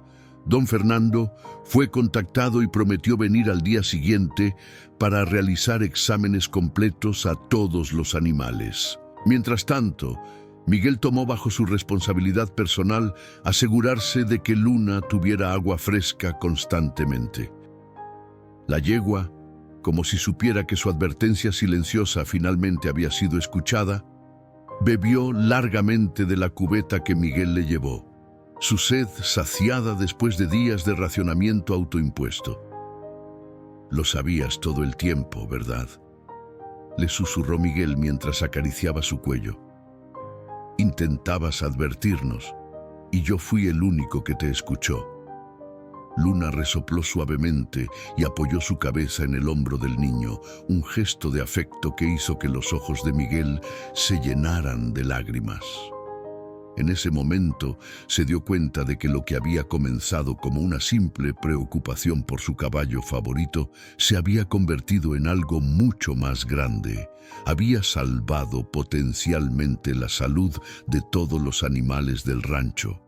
Don Fernando fue contactado y prometió venir al día siguiente para realizar exámenes completos a todos los animales. Mientras tanto, Miguel tomó bajo su responsabilidad personal asegurarse de que Luna tuviera agua fresca constantemente. La yegua, como si supiera que su advertencia silenciosa finalmente había sido escuchada, bebió largamente de la cubeta que Miguel le llevó, su sed saciada después de días de racionamiento autoimpuesto. «Lo sabías todo el tiempo, ¿verdad?», le susurró Miguel mientras acariciaba su cuello. «Intentabas advertirnos, y yo fui el único que te escuchó». Luna resopló suavemente y apoyó su cabeza en el hombro del niño, un gesto de afecto que hizo que los ojos de Miguel se llenaran de lágrimas. En ese momento se dio cuenta de que lo que había comenzado como una simple preocupación por su caballo favorito se había convertido en algo mucho más grande. Había salvado potencialmente la salud de todos los animales del rancho.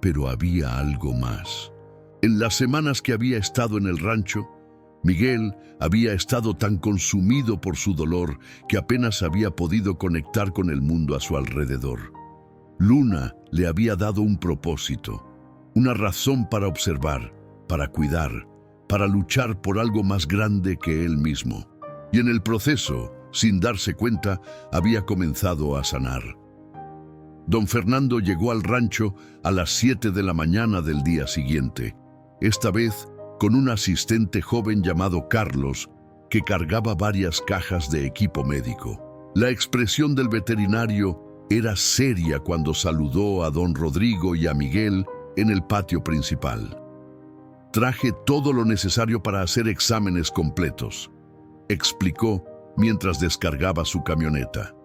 Pero había algo más. En las semanas que había estado en el rancho, Miguel había estado tan consumido por su dolor que apenas había podido conectar con el mundo a su alrededor. Luna le había dado un propósito, una razón para observar, para cuidar, para luchar por algo más grande que él mismo. Y en el proceso, sin darse cuenta, había comenzado a sanar. Don Fernando llegó al rancho a las 7 de la mañana del día siguiente, esta vez con un asistente joven llamado Carlos, que cargaba varias cajas de equipo médico. La expresión del veterinario era seria cuando saludó a don Rodrigo y a Miguel en el patio principal. «Traje todo lo necesario para hacer exámenes completos», explicó mientras descargaba su camioneta.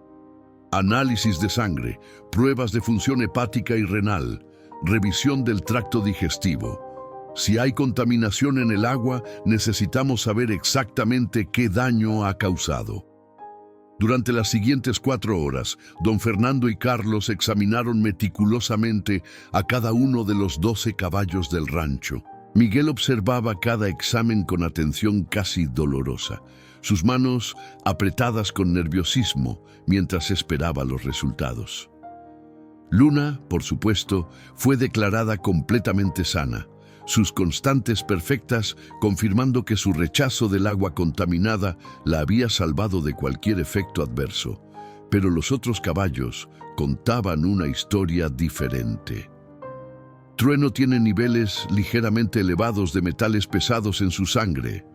«Análisis de sangre, pruebas de función hepática y renal, revisión del tracto digestivo. Si hay contaminación en el agua, necesitamos saber exactamente qué daño ha causado». Durante las siguientes 4 horas, don Fernando y Carlos examinaron meticulosamente a cada uno de los 12 caballos del rancho. Miguel observaba cada examen con atención casi dolorosa, sus manos apretadas con nerviosismo mientras esperaba los resultados. Luna, por supuesto, fue declarada completamente sana, sus constantes perfectas confirmando que su rechazo del agua contaminada la había salvado de cualquier efecto adverso. Pero los otros caballos contaban una historia diferente. Trueno tiene niveles ligeramente elevados de metales pesados en su sangre,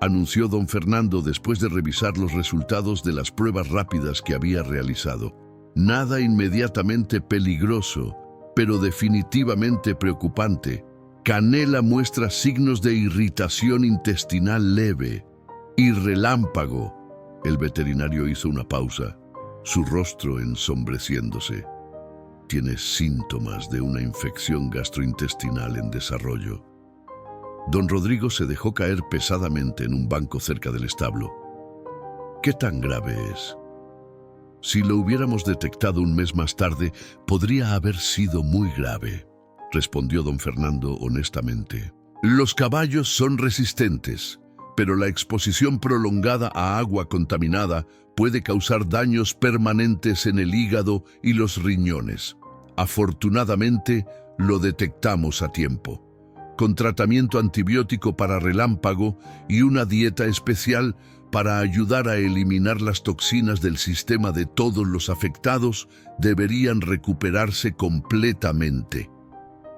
anunció don Fernando después de revisar los resultados de las pruebas rápidas que había realizado. Nada inmediatamente peligroso, pero definitivamente preocupante. Canela muestra signos de irritación intestinal leve y relámpago. El veterinario hizo una pausa, su rostro ensombreciéndose. Tiene síntomas de una infección gastrointestinal en desarrollo. Don Rodrigo se dejó caer pesadamente en un banco cerca del establo. ¿Qué tan grave es? Si lo hubiéramos detectado un mes más tarde, podría haber sido muy grave, respondió don Fernando honestamente. Los caballos son resistentes, pero la exposición prolongada a agua contaminada puede causar daños permanentes en el hígado y los riñones. Afortunadamente, lo detectamos a tiempo. Con tratamiento antibiótico para relámpago y una dieta especial para ayudar a eliminar las toxinas del sistema de todos los afectados, deberían recuperarse completamente.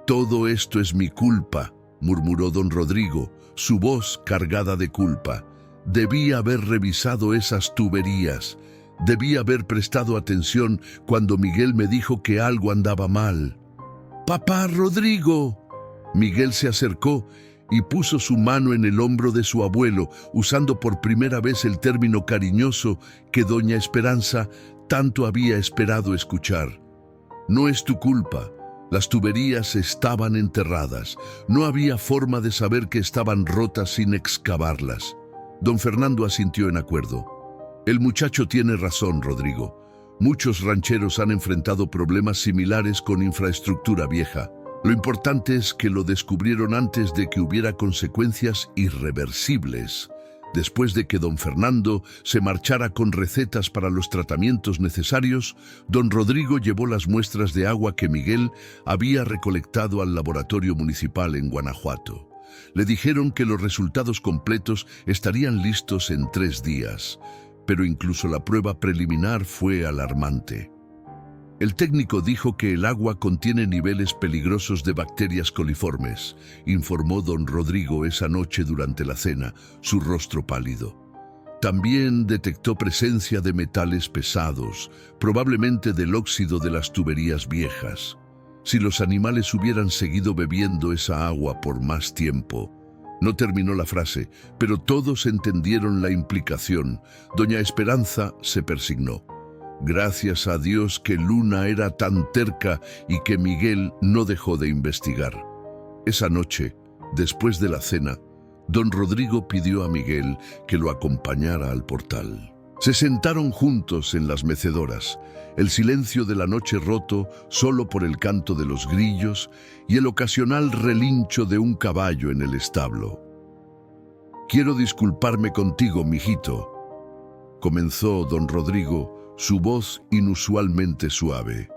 Todo esto es mi culpa, murmuró don Rodrigo, su voz cargada de culpa. Debí haber revisado esas tuberías. Debí haber prestado atención cuando Miguel me dijo que algo andaba mal. ¡Papá Rodrigo! Miguel se acercó y puso su mano en el hombro de su abuelo, usando por primera vez el término cariñoso que doña Esperanza tanto había esperado escuchar. No es tu culpa. Las tuberías estaban enterradas. No había forma de saber que estaban rotas sin excavarlas. Don Fernando asintió en acuerdo. El muchacho tiene razón, Rodrigo. Muchos rancheros han enfrentado problemas similares con infraestructura vieja. Lo importante es que lo descubrieron antes de que hubiera consecuencias irreversibles. Después de que don Fernando se marchara con recetas para los tratamientos necesarios, don Rodrigo llevó las muestras de agua que Miguel había recolectado al laboratorio municipal en Guanajuato. Le dijeron que los resultados completos estarían listos en 3 días, pero incluso la prueba preliminar fue alarmante. El técnico dijo que el agua contiene niveles peligrosos de bacterias coliformes, informó don Rodrigo esa noche durante la cena, su rostro pálido. También detectó presencia de metales pesados, probablemente del óxido de las tuberías viejas. Si los animales hubieran seguido bebiendo esa agua por más tiempo. No terminó la frase, pero todos entendieron la implicación. Doña Esperanza se persignó. Gracias a Dios que Luna era tan terca y que Miguel no dejó de investigar. Esa noche, después de la cena, don Rodrigo pidió a Miguel que lo acompañara al portal. Se sentaron juntos en las mecedoras, el silencio de la noche roto solo por el canto de los grillos y el ocasional relincho de un caballo en el establo. «Quiero disculparme contigo, mijito», comenzó don Rodrigo, su voz inusualmente suave.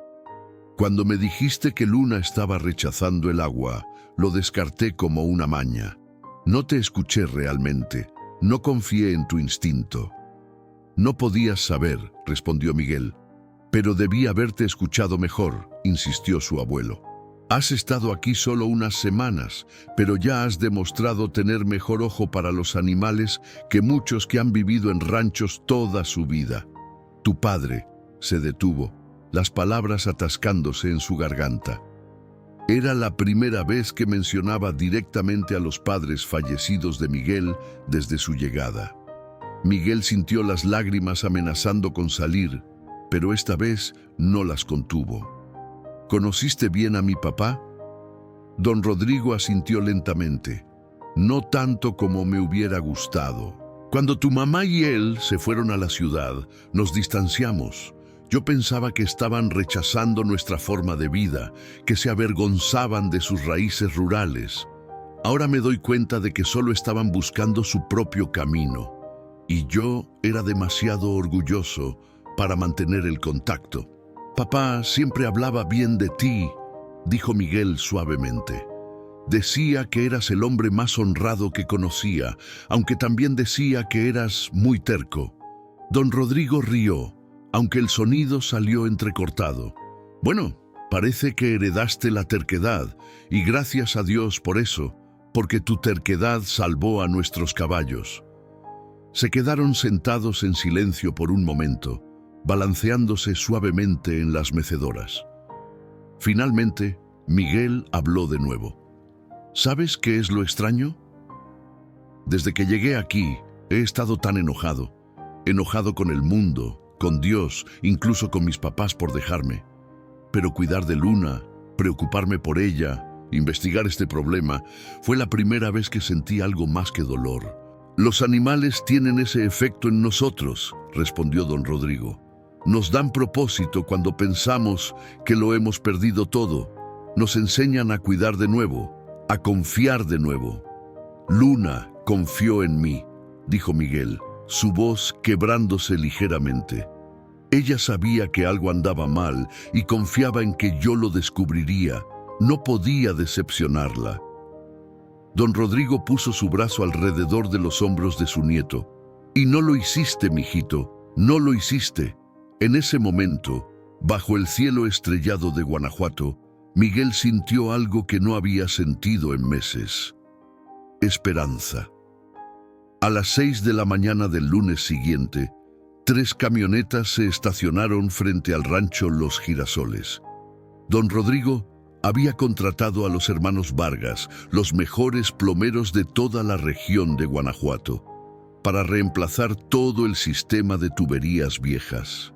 «Cuando me dijiste que Luna estaba rechazando el agua, lo descarté como una maña. No te escuché realmente, no confié en tu instinto». «No podías saber», respondió Miguel. «Pero debí haberte escuchado mejor», insistió su abuelo. «Has estado aquí solo unas semanas, pero ya has demostrado tener mejor ojo para los animales que muchos que han vivido en ranchos toda su vida». «Tu padre», se detuvo, las palabras atascándose en su garganta. Era la primera vez que mencionaba directamente a los padres fallecidos de Miguel desde su llegada. Miguel sintió las lágrimas amenazando con salir, pero esta vez no las contuvo. «¿Conociste bien a mi papá?» Don Rodrigo asintió lentamente. «No tanto como me hubiera gustado. Cuando tu mamá y él se fueron a la ciudad, nos distanciamos. Yo pensaba que estaban rechazando nuestra forma de vida, que se avergonzaban de sus raíces rurales. Ahora me doy cuenta de que solo estaban buscando su propio camino. Y yo era demasiado orgulloso para mantener el contacto. Papá siempre hablaba bien de ti», dijo Miguel suavemente. «Decía que eras el hombre más honrado que conocía, aunque también decía que eras muy terco». Don Rodrigo rió, aunque el sonido salió entrecortado. Bueno, parece que heredaste la terquedad, y gracias a Dios por eso, porque tu terquedad salvó a nuestros caballos. Se quedaron sentados en silencio por un momento, balanceándose suavemente en las mecedoras. Finalmente, Miguel habló de nuevo. ¿Sabes qué es lo extraño? Desde que llegué aquí, he estado tan enojado con el mundo, con Dios, incluso con mis papás por dejarme. Pero cuidar de Luna, preocuparme por ella, investigar este problema, fue la primera vez que sentí algo más que dolor. Los animales tienen ese efecto en nosotros, respondió don Rodrigo. Nos dan propósito cuando pensamos que lo hemos perdido todo. Nos enseñan a cuidar de nuevo, a confiar de nuevo. Luna confió en mí, dijo Miguel, su voz quebrándose ligeramente. Ella sabía que algo andaba mal y confiaba en que yo lo descubriría. No podía decepcionarla. Don Rodrigo puso su brazo alrededor de los hombros de su nieto. Y no lo hiciste, mijito, no lo hiciste. En ese momento, bajo el cielo estrellado de Guanajuato, Miguel sintió algo que no había sentido en meses. Esperanza. A las 6 de la mañana del lunes siguiente, 3 camionetas se estacionaron frente al rancho Los Girasoles. Don Rodrigo había contratado a los hermanos Vargas, los mejores plomeros de toda la región de Guanajuato, para reemplazar todo el sistema de tuberías viejas.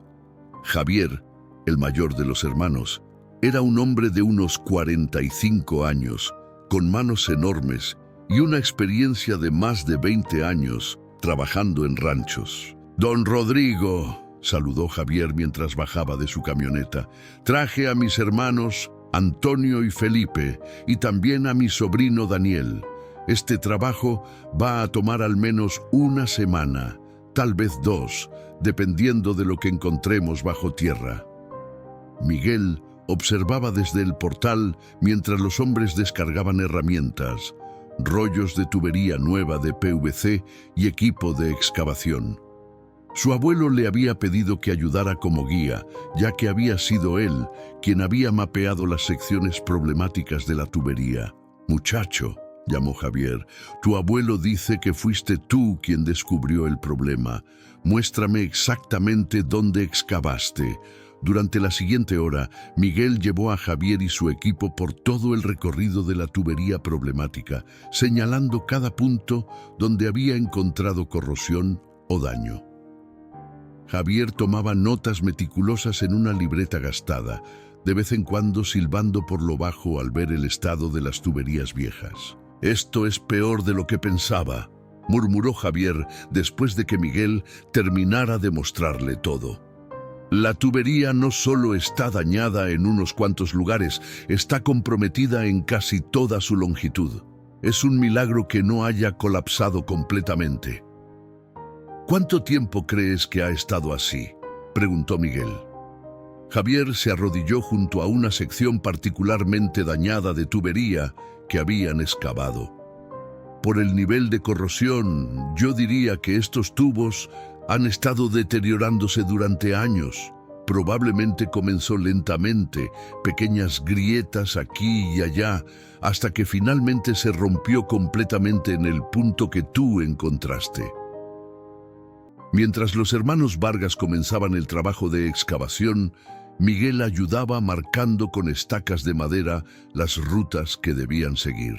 Javier, el mayor de los hermanos, era un hombre de unos 45 años, con manos enormes y una experiencia de más de 20 años trabajando en ranchos. «Don Rodrigo», saludó Javier mientras bajaba de su camioneta, «traje a mis hermanos Antonio y Felipe, y también a mi sobrino Daniel. Este trabajo va a tomar al menos una semana, tal vez 2, dependiendo de lo que encontremos bajo tierra». Miguel observaba desde el portal mientras los hombres descargaban herramientas, rollos de tubería nueva de PVC y equipo de excavación. Su abuelo le había pedido que ayudara como guía, ya que había sido él quien había mapeado las secciones problemáticas de la tubería. «Muchacho», llamó Javier, «tu abuelo dice que fuiste tú quien descubrió el problema. Muéstrame exactamente dónde excavaste». Durante la siguiente hora, Miguel llevó a Javier y su equipo por todo el recorrido de la tubería problemática, señalando cada punto donde había encontrado corrosión o daño. Javier tomaba notas meticulosas en una libreta gastada, de vez en cuando silbando por lo bajo al ver el estado de las tuberías viejas. «Esto es peor de lo que pensaba», murmuró Javier después de que Miguel terminara de mostrarle todo. «La tubería no solo está dañada en unos cuantos lugares, está comprometida en casi toda su longitud. Es un milagro que no haya colapsado completamente». «¿Cuánto tiempo crees que ha estado así?», preguntó Miguel. Javier se arrodilló junto a una sección particularmente dañada de tubería que habían excavado. «Por el nivel de corrosión, yo diría que estos tubos han estado deteriorándose durante años. Probablemente comenzó lentamente, pequeñas grietas aquí y allá, hasta que finalmente se rompió completamente en el punto que tú encontraste». Mientras los hermanos Vargas comenzaban el trabajo de excavación, Miguel ayudaba marcando con estacas de madera las rutas que debían seguir.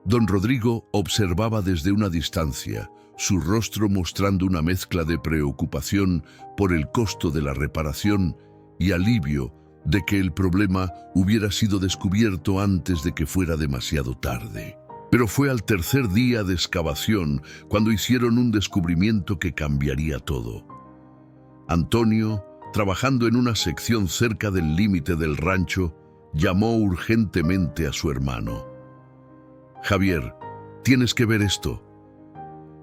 Don Rodrigo observaba desde una distancia, su rostro mostrando una mezcla de preocupación por el costo de la reparación y alivio de que el problema hubiera sido descubierto antes de que fuera demasiado tarde. Pero fue al tercer día de excavación cuando hicieron un descubrimiento que cambiaría todo. Antonio, trabajando en una sección cerca del límite del rancho, llamó urgentemente a su hermano. «Javier, tienes que ver esto».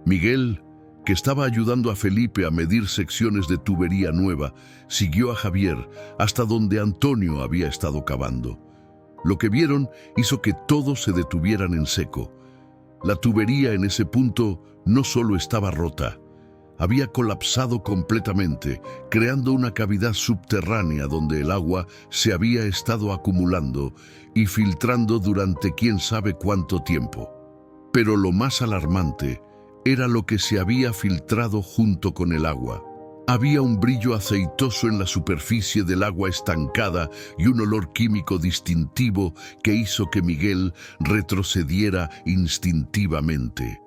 Miguel, que estaba ayudando a Felipe a medir secciones de tubería nueva, siguió a Javier hasta donde Antonio había estado cavando. Lo que vieron hizo que todos se detuvieran en seco. La tubería en ese punto no solo estaba rota, había colapsado completamente, creando una cavidad subterránea donde el agua se había estado acumulando y filtrando durante quién sabe cuánto tiempo. Pero lo más alarmante era lo que se había filtrado junto con el agua. Había un brillo aceitoso en la superficie del agua estancada y un olor químico distintivo que hizo que Miguel retrocediera instintivamente.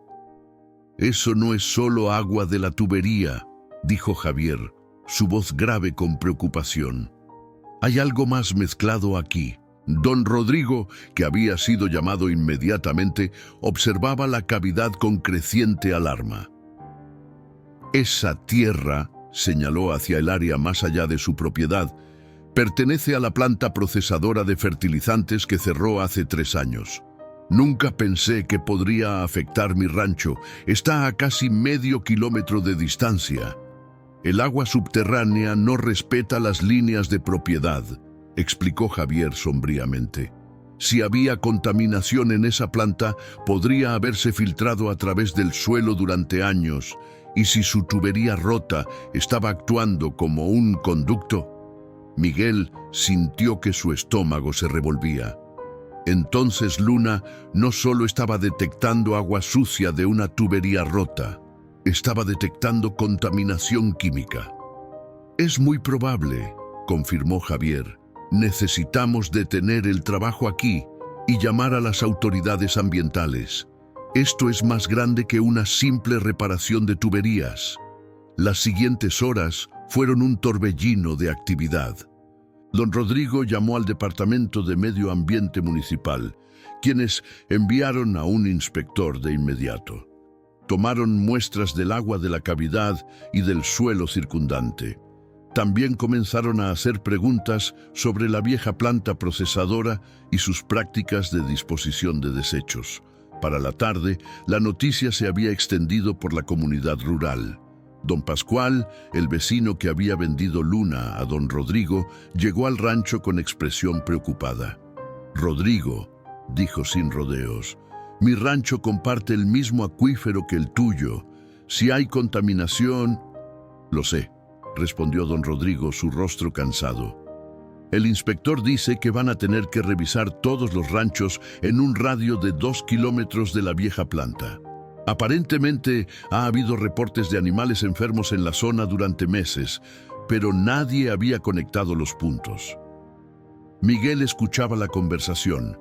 «Eso no es solo agua de la tubería», dijo Javier, su voz grave con preocupación. «Hay algo más mezclado aquí». Don Rodrigo, que había sido llamado inmediatamente, observaba la cavidad con creciente alarma. «Esa tierra», señaló hacia el área más allá de su propiedad, «pertenece a la planta procesadora de fertilizantes que cerró hace 3 años. Nunca pensé que podría afectar mi rancho. Está a casi medio kilómetro de distancia. El agua subterránea no respeta las líneas de propiedad», explicó Javier sombríamente. «Si había contaminación en esa planta, podría haberse filtrado a través del suelo durante años, y si su tubería rota estaba actuando como un conducto». Miguel sintió que su estómago se revolvía. Entonces Luna no solo estaba detectando agua sucia de una tubería rota, estaba detectando contaminación química. «Es muy probable», confirmó Javier. «Necesitamos detener el trabajo aquí y llamar a las autoridades ambientales. Esto es más grande que una simple reparación de tuberías». Las siguientes horas fueron un torbellino de actividad. Don Rodrigo llamó al Departamento de Medio Ambiente Municipal, quienes enviaron a un inspector de inmediato. Tomaron muestras del agua de la cavidad y del suelo circundante. También comenzaron a hacer preguntas sobre la vieja planta procesadora y sus prácticas de disposición de desechos. Para la tarde, la noticia se había extendido por la comunidad rural. Don Pascual, el vecino que había vendido Luna a don Rodrigo, llegó al rancho con expresión preocupada. «Rodrigo», dijo sin rodeos, «mi rancho comparte el mismo acuífero que el tuyo. Si hay contaminación...» «Lo sé», respondió don Rodrigo, su rostro cansado. «El inspector dice que van a tener que revisar todos los ranchos en un radio de 2 kilómetros de la vieja planta. Aparentemente ha habido reportes de animales enfermos en la zona durante meses, pero nadie había conectado los puntos». Miguel escuchaba la conversación,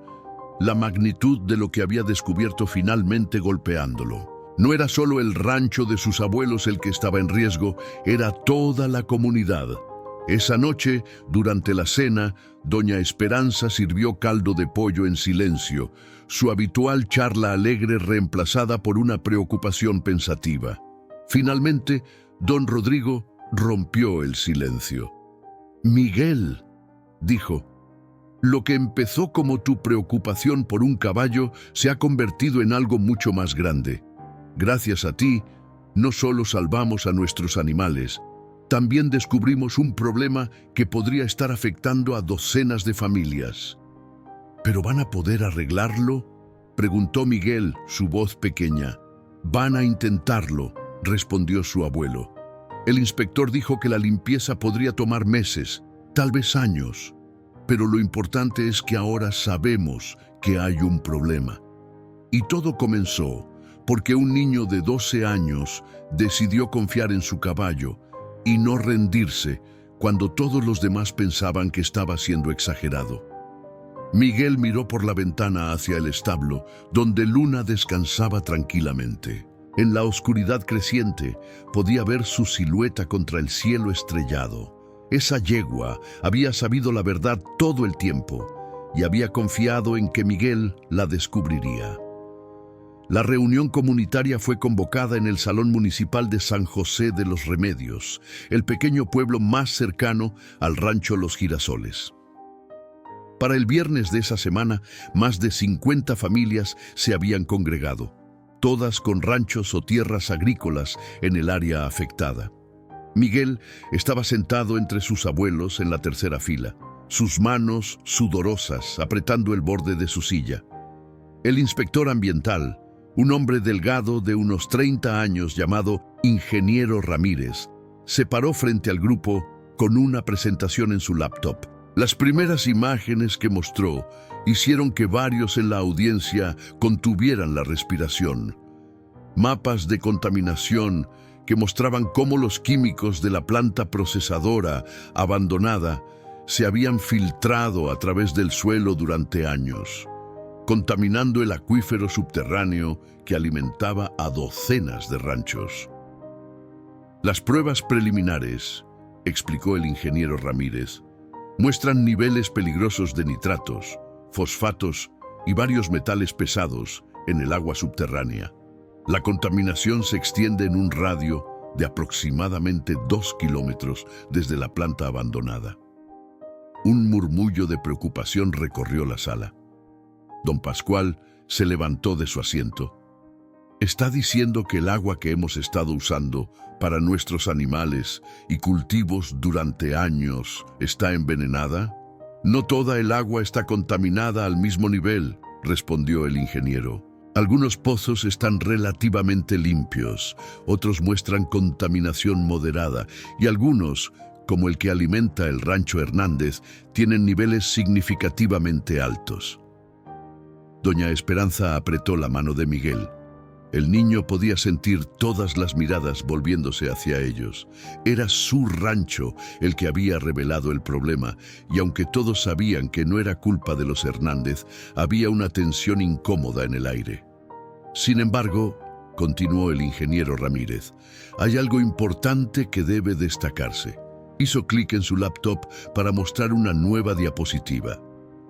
la magnitud de lo que había descubierto finalmente golpeándolo. No era solo el rancho de sus abuelos el que estaba en riesgo, era toda la comunidad. Esa noche, durante la cena, doña Esperanza sirvió caldo de pollo en silencio, su habitual charla alegre reemplazada por una preocupación pensativa. Finalmente, don Rodrigo rompió el silencio. «Miguel», dijo, «lo que empezó como tu preocupación por un caballo se ha convertido en algo mucho más grande. Gracias a ti, no solo salvamos a nuestros animales, también descubrimos un problema que podría estar afectando a docenas de familias». «¿Pero van a poder arreglarlo?», preguntó Miguel, su voz pequeña. «Van a intentarlo», respondió su abuelo. El inspector dijo que la limpieza podría tomar meses, tal vez años, pero lo importante es que ahora sabemos que hay un problema. Y todo comenzó porque un niño de 12 años decidió confiar en su caballo y no rendirse cuando todos los demás pensaban que estaba siendo exagerado. Miguel miró por la ventana hacia el establo, donde Luna descansaba tranquilamente. En la oscuridad creciente podía ver su silueta contra el cielo estrellado. Esa yegua había sabido la verdad todo el tiempo y había confiado en que Miguel la descubriría. La reunión comunitaria fue convocada en el Salón Municipal de San José de los Remedios, el pequeño pueblo más cercano al rancho Los Girasoles. Para el viernes de esa semana, más de 50 familias se habían congregado, todas con ranchos o tierras agrícolas en el área afectada. Miguel estaba sentado entre sus abuelos en la tercera fila, sus manos sudorosas apretando el borde de su silla. El inspector ambiental, Un hombre delgado de unos 30 años llamado Ingeniero Ramírez se paró frente al grupo con una presentación en su laptop. Las primeras imágenes que mostró hicieron que varios en la audiencia contuvieran la respiración. Mapas de contaminación que mostraban cómo los químicos de la planta procesadora abandonada se habían filtrado a través del suelo durante años, contaminando el acuífero subterráneo que alimentaba a docenas de ranchos. Las pruebas preliminares, explicó el ingeniero Ramírez, muestran niveles peligrosos de nitratos, fosfatos y varios metales pesados en el agua subterránea. La contaminación se extiende en un radio de aproximadamente 2 kilómetros desde la planta abandonada. Un murmullo de preocupación recorrió la sala. Don Pascual se levantó de su asiento. ¿Está diciendo que el agua que hemos estado usando para nuestros animales y cultivos durante años está envenenada? No toda el agua está contaminada al mismo nivel, respondió el ingeniero. Algunos pozos están relativamente limpios, otros muestran contaminación moderada y algunos, como el que alimenta el Rancho Hernández, tienen niveles significativamente altos. Doña Esperanza apretó la mano de Miguel. El niño podía sentir todas las miradas volviéndose hacia ellos. Era su rancho el que había revelado el problema, y aunque todos sabían que no era culpa de los Hernández, había una tensión incómoda en el aire. Sin embargo, continuó el ingeniero Ramírez, hay algo importante que debe destacarse. Hizo clic en su laptop para mostrar una nueva diapositiva.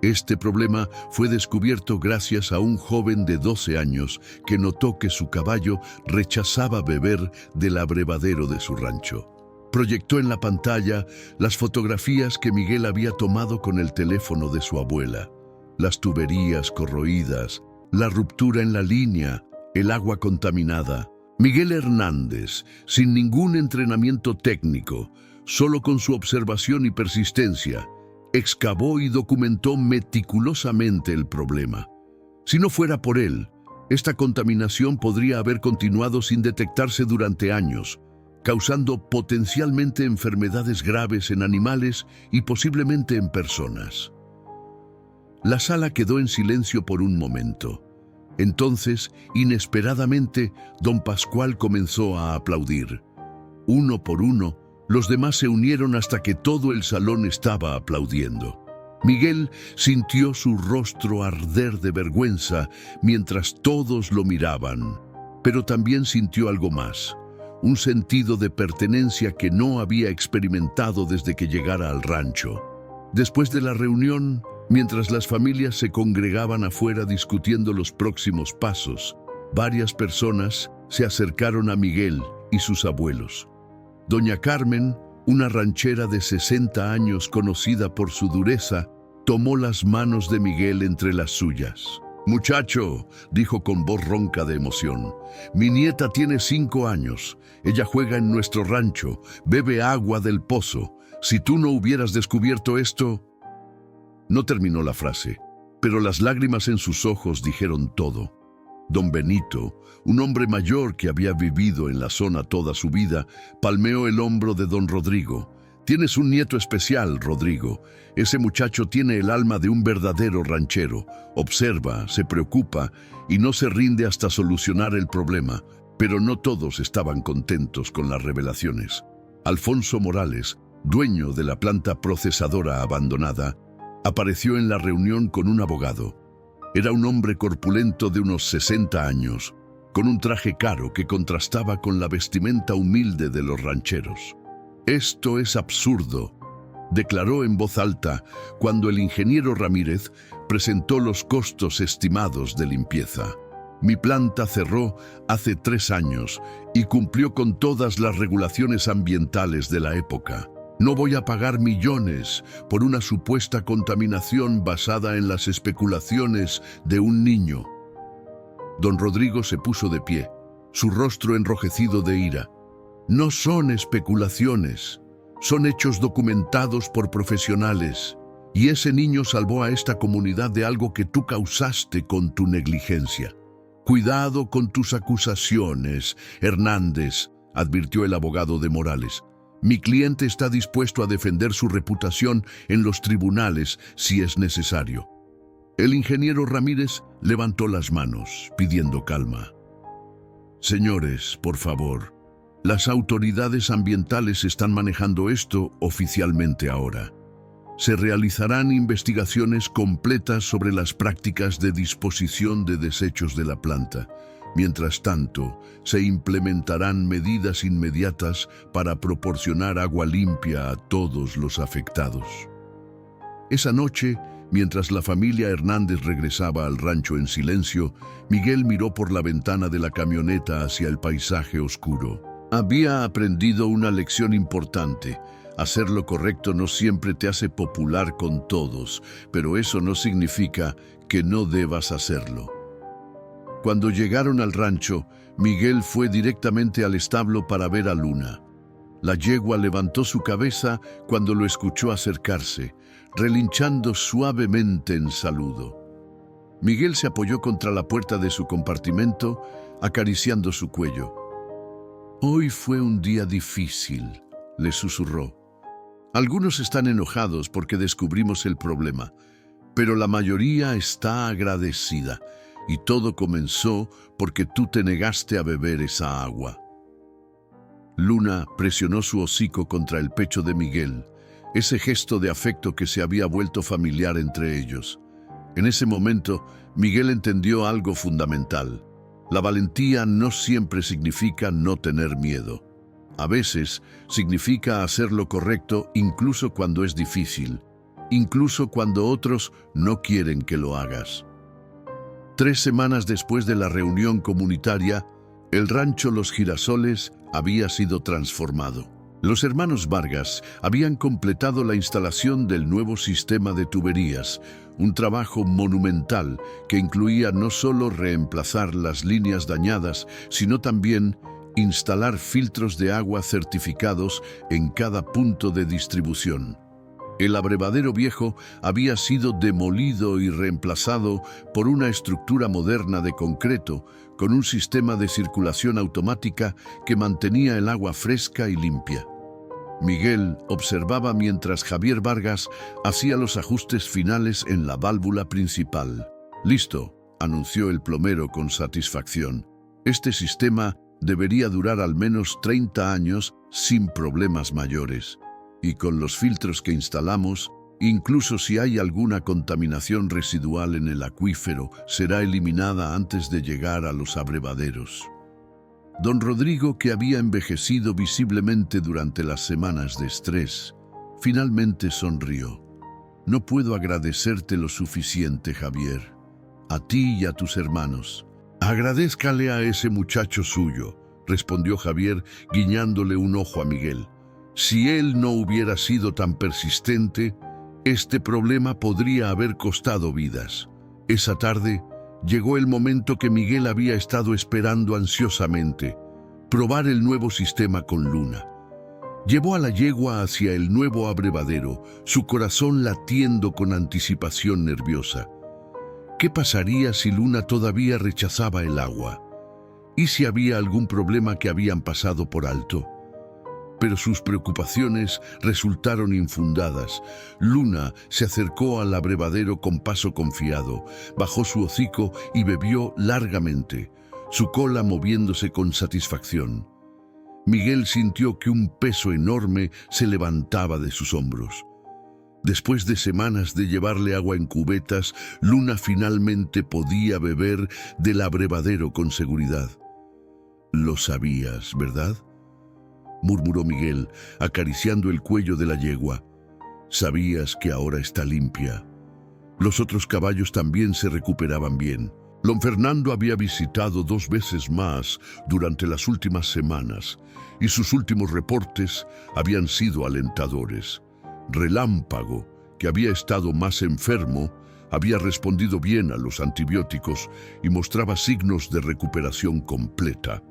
Este problema fue descubierto gracias a un joven de 12 años que notó que su caballo rechazaba beber del abrevadero de su rancho. Proyectó en la pantalla las fotografías que Miguel había tomado con el teléfono de su abuela. Las tuberías corroídas, la ruptura en la línea, el agua contaminada. Miguel Hernández, sin ningún entrenamiento técnico, solo con su observación y persistencia, excavó y documentó meticulosamente el problema. Si no fuera por él, esta contaminación podría haber continuado sin detectarse durante años, causando potencialmente enfermedades graves en animales y posiblemente en personas. La sala quedó en silencio por un momento. Entonces, inesperadamente, don Pascual comenzó a aplaudir. Uno por uno, los demás se unieron hasta que todo el salón estaba aplaudiendo. Miguel sintió su rostro arder de vergüenza mientras todos lo miraban, pero también sintió algo más, un sentido de pertenencia que no había experimentado desde que llegara al rancho. Después de la reunión, mientras las familias se congregaban afuera discutiendo los próximos pasos, varias personas se acercaron a Miguel y sus abuelos. Doña Carmen, una ranchera de 60 años conocida por su dureza, tomó las manos de Miguel entre las suyas. «Muchacho», dijo con voz ronca de emoción, «mi nieta tiene 5 años. Ella juega en nuestro rancho, bebe agua del pozo. Si tú no hubieras descubierto esto...» No terminó la frase, pero las lágrimas en sus ojos dijeron todo. Don Benito, un hombre mayor que había vivido en la zona toda su vida, palmeó el hombro de don Rodrigo. «Tienes un nieto especial, Rodrigo. Ese muchacho tiene el alma de un verdadero ranchero. Observa, se preocupa y no se rinde hasta solucionar el problema». Pero no todos estaban contentos con las revelaciones. Alfonso Morales, dueño de la planta procesadora abandonada, apareció en la reunión con un abogado. Era un hombre corpulento de unos 60 años, con un traje caro que contrastaba con la vestimenta humilde de los rancheros. «Esto es absurdo», declaró en voz alta cuando el ingeniero Ramírez presentó los costos estimados de limpieza. «Mi planta cerró hace 3 años y cumplió con todas las regulaciones ambientales de la época. No voy a pagar millones por una supuesta contaminación basada en las especulaciones de un niño». Don Rodrigo se puso de pie, su rostro enrojecido de ira. «No son especulaciones, son hechos documentados por profesionales. Y ese niño salvó a esta comunidad de algo que tú causaste con tu negligencia». Cuidado con tus acusaciones, Hernández, advirtió el abogado de Morales. Mi cliente está dispuesto a defender su reputación en los tribunales si es necesario. El ingeniero Ramírez levantó las manos, pidiendo calma. Señores, por favor, las autoridades ambientales están manejando esto oficialmente ahora. Se realizarán investigaciones completas sobre las prácticas de disposición de desechos de la planta. Mientras tanto, se implementarán medidas inmediatas para proporcionar agua limpia a todos los afectados. Esa noche, mientras la familia Hernández regresaba al rancho en silencio, Miguel miró por la ventana de la camioneta hacia el paisaje oscuro. Había aprendido una lección importante. Hacer lo correcto no siempre te hace popular con todos, pero eso no significa que no debas hacerlo. Cuando llegaron al rancho, Miguel fue directamente al establo para ver a Luna. La yegua levantó su cabeza cuando lo escuchó acercarse, relinchando suavemente en saludo. Miguel se apoyó contra la puerta de su compartimento, acariciando su cuello. «Hoy fue un día difícil», le susurró. «Algunos están enojados porque descubrimos el problema, pero la mayoría está agradecida, y todo comenzó porque tú te negaste a beber esa agua». Luna presionó su hocico contra el pecho de Miguel, ese gesto de afecto que se había vuelto familiar entre ellos. En ese momento, Miguel entendió algo fundamental. La valentía no siempre significa no tener miedo. A veces significa hacer lo correcto incluso cuando es difícil, incluso cuando otros no quieren que lo hagas. 3 semanas después de la reunión comunitaria, el rancho Los Girasoles había sido transformado. Los hermanos Vargas habían completado la instalación del nuevo sistema de tuberías, un trabajo monumental que incluía no solo reemplazar las líneas dañadas, sino también instalar filtros de agua certificados en cada punto de distribución. El abrevadero viejo había sido demolido y reemplazado por una estructura moderna de concreto con un sistema de circulación automática que mantenía el agua fresca y limpia. Miguel observaba mientras Javier Vargas hacía los ajustes finales en la válvula principal. «Listo», anunció el plomero con satisfacción. «Este sistema debería durar al menos 30 años sin problemas mayores. Y con los filtros que instalamos, incluso si hay alguna contaminación residual en el acuífero, será eliminada antes de llegar a los abrevaderos». Don Rodrigo, que había envejecido visiblemente durante las semanas de estrés, finalmente sonrió. «No puedo agradecerte lo suficiente, Javier. A ti y a tus hermanos». «Agradézcale a ese muchacho suyo», respondió Javier, guiñándole un ojo a Miguel. «Si él no hubiera sido tan persistente, este problema podría haber costado vidas». Esa tarde llegó el momento que Miguel había estado esperando ansiosamente: probar el nuevo sistema con Luna. Llevó a la yegua hacia el nuevo abrevadero, su corazón latiendo con anticipación nerviosa. ¿Qué pasaría si Luna todavía rechazaba el agua? ¿Y si había algún problema que habían pasado por alto? Pero sus preocupaciones resultaron infundadas. Luna se acercó al abrevadero con paso confiado, bajó su hocico y bebió largamente, su cola moviéndose con satisfacción. Miguel sintió que un peso enorme se levantaba de sus hombros. Después de semanas de llevarle agua en cubetas, Luna finalmente podía beber del abrevadero con seguridad. «Lo sabías, ¿verdad?», murmuró Miguel, acariciando el cuello de la yegua. «Sabías que ahora está limpia». Los otros caballos también se recuperaban bien. Don Fernando había visitado 2 veces más durante las últimas semanas, y sus últimos reportes habían sido alentadores. Relámpago, que había estado más enfermo, había respondido bien a los antibióticos y mostraba signos de recuperación completa.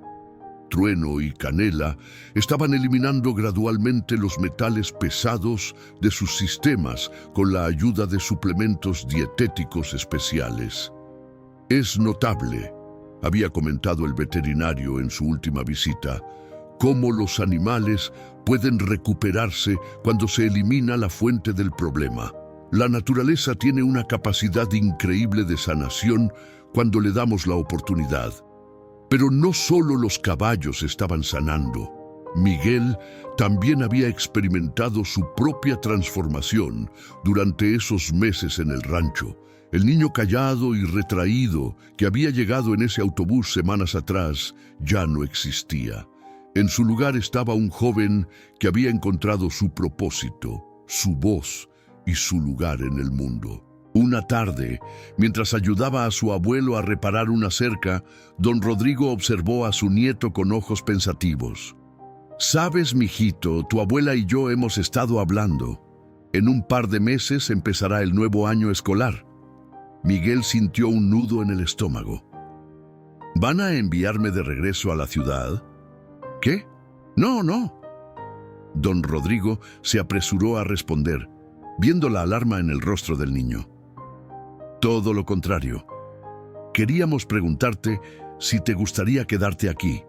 Trueno y Canela estaban eliminando gradualmente los metales pesados de sus sistemas con la ayuda de suplementos dietéticos especiales. «Es notable», había comentado el veterinario en su última visita, cómo los animales pueden recuperarse cuando se elimina la fuente del problema. La naturaleza tiene una capacidad increíble de sanación cuando le damos la oportunidad. Pero no solo los caballos estaban sanando. Miguel también había experimentado su propia transformación durante esos meses en el rancho. El niño callado y retraído que había llegado en ese autobús semanas atrás ya no existía. En su lugar estaba un joven que había encontrado su propósito, su voz y su lugar en el mundo. Una tarde, mientras ayudaba a su abuelo a reparar una cerca, don Rodrigo observó a su nieto con ojos pensativos. «Sabes, mijito, tu abuela y yo hemos estado hablando. En un par de meses empezará el nuevo año escolar». Miguel sintió un nudo en el estómago. «¿Van a enviarme de regreso a la ciudad?» «¿Qué? No». Don Rodrigo se apresuró a responder, viendo la alarma en el rostro del niño. «Todo lo contrario. Queríamos preguntarte si te gustaría quedarte aquí,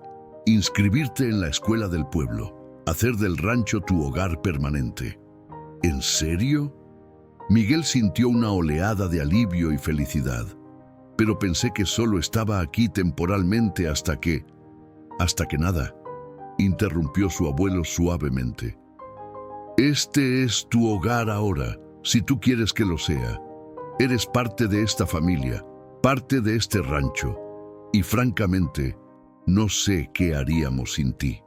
inscribirte en la escuela del pueblo, hacer del rancho tu hogar permanente». «¿En serio?» Miguel sintió una oleada de alivio y felicidad. «Pero pensé que solo estaba aquí temporalmente hasta que nada», interrumpió su abuelo suavemente. «Este es tu hogar ahora, si tú quieres que lo sea. Eres parte de esta familia, parte de este rancho, y francamente, no sé qué haríamos sin ti».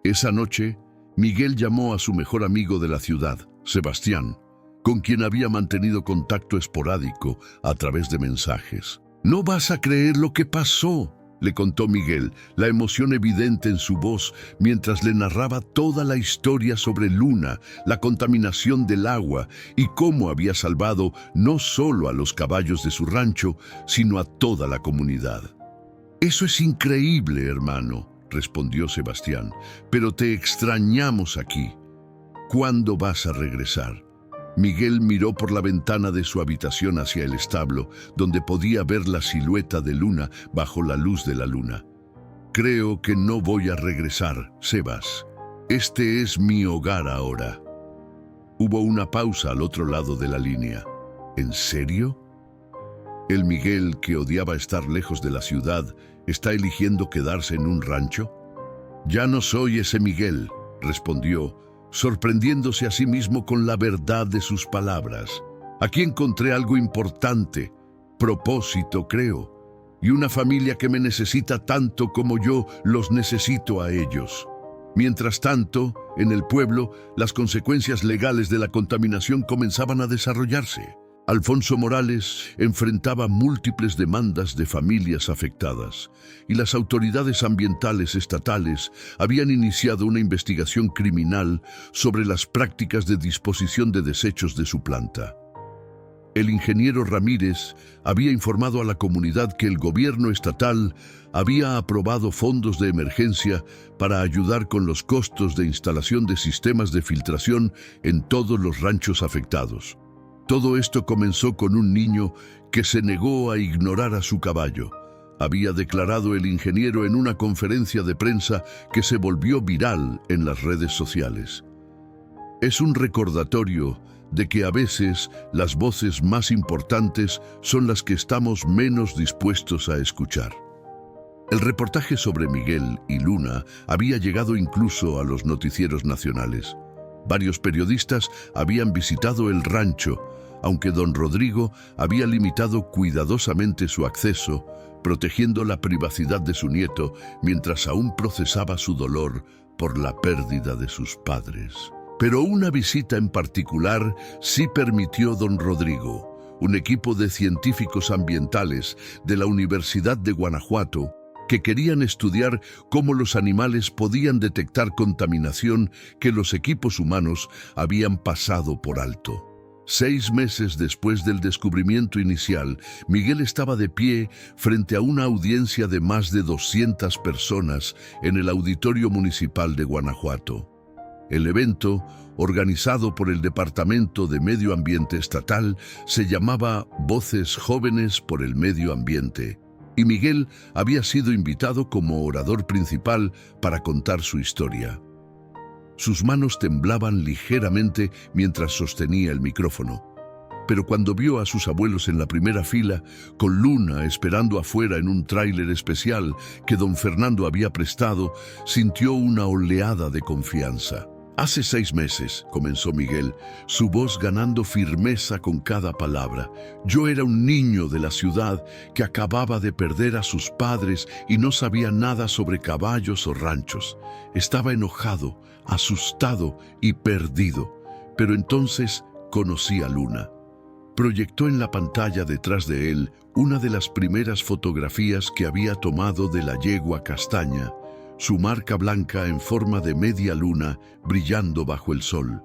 Esa noche, Miguel llamó a su mejor amigo de la ciudad, Sebastián, con quien había mantenido contacto esporádico a través de mensajes. «No vas a creer lo que pasó», le contó Miguel, la emoción evidente en su voz mientras le narraba toda la historia sobre Luna, la contaminación del agua y cómo había salvado no solo a los caballos de su rancho, sino a toda la comunidad. «Eso es increíble, hermano», respondió Sebastián, «pero te extrañamos aquí. ¿Cuándo vas a regresar?» Miguel miró por la ventana de su habitación hacia el establo, donde podía ver la silueta de Luna bajo la luz de la luna. «Creo que no voy a regresar, Sebas. Este es mi hogar ahora». Hubo una pausa al otro lado de la línea. ¿En serio? ¿El Miguel que odiaba estar lejos de la ciudad está eligiendo quedarse en un rancho? «Ya no soy ese Miguel», respondió, sorprendiéndose a sí mismo con la verdad de sus palabras. «Aquí encontré algo importante, propósito, creo, y una familia que me necesita tanto como yo los necesito a ellos». Mientras tanto, en el pueblo, las consecuencias legales de la contaminación comenzaban a desarrollarse. Alfonso Morales enfrentaba múltiples demandas de familias afectadas y las autoridades ambientales estatales habían iniciado una investigación criminal sobre las prácticas de disposición de desechos de su planta. El ingeniero Ramírez había informado a la comunidad que el gobierno estatal había aprobado fondos de emergencia para ayudar con los costos de instalación de sistemas de filtración en todos los ranchos afectados. Todo esto comenzó con un niño que se negó a ignorar a su caballo. Había declarado el ingeniero en una conferencia de prensa que se volvió viral en las redes sociales. Es un recordatorio de que a veces las voces más importantes son las que estamos menos dispuestos a escuchar. El reportaje sobre Miguel y Luna había llegado incluso a los noticieros nacionales. Varios periodistas habían visitado el rancho, aunque don Rodrigo había limitado cuidadosamente su acceso, protegiendo la privacidad de su nieto mientras aún procesaba su dolor por la pérdida de sus padres. Pero una visita en particular sí permitió don Rodrigo, un equipo de científicos ambientales de la Universidad de Guanajuato, que querían estudiar cómo los animales podían detectar contaminación que los equipos humanos habían pasado por alto. 6 meses después del descubrimiento inicial, Miguel estaba de pie frente a una audiencia de más de 200 personas en el Auditorio Municipal de Guanajuato. El evento, organizado por el Departamento de Medio Ambiente Estatal, se llamaba Voces Jóvenes por el Medio Ambiente. y Miguel había sido invitado como orador principal para contar su historia. Sus manos temblaban ligeramente mientras sostenía el micrófono. Pero cuando vio a sus abuelos en la primera fila, con Luna esperando afuera en un tráiler especial que don Fernando había prestado, sintió una oleada de confianza. «Hace 6 meses», comenzó Miguel, su voz ganando firmeza con cada palabra. «Yo era un niño de la ciudad que acababa de perder a sus padres y no sabía nada sobre caballos o ranchos. Estaba enojado, asustado y perdido. Pero entonces conocí a Luna». Proyectó en la pantalla detrás de él una de las primeras fotografías que había tomado de la yegua castaña, su marca blanca en forma de media luna brillando bajo el sol.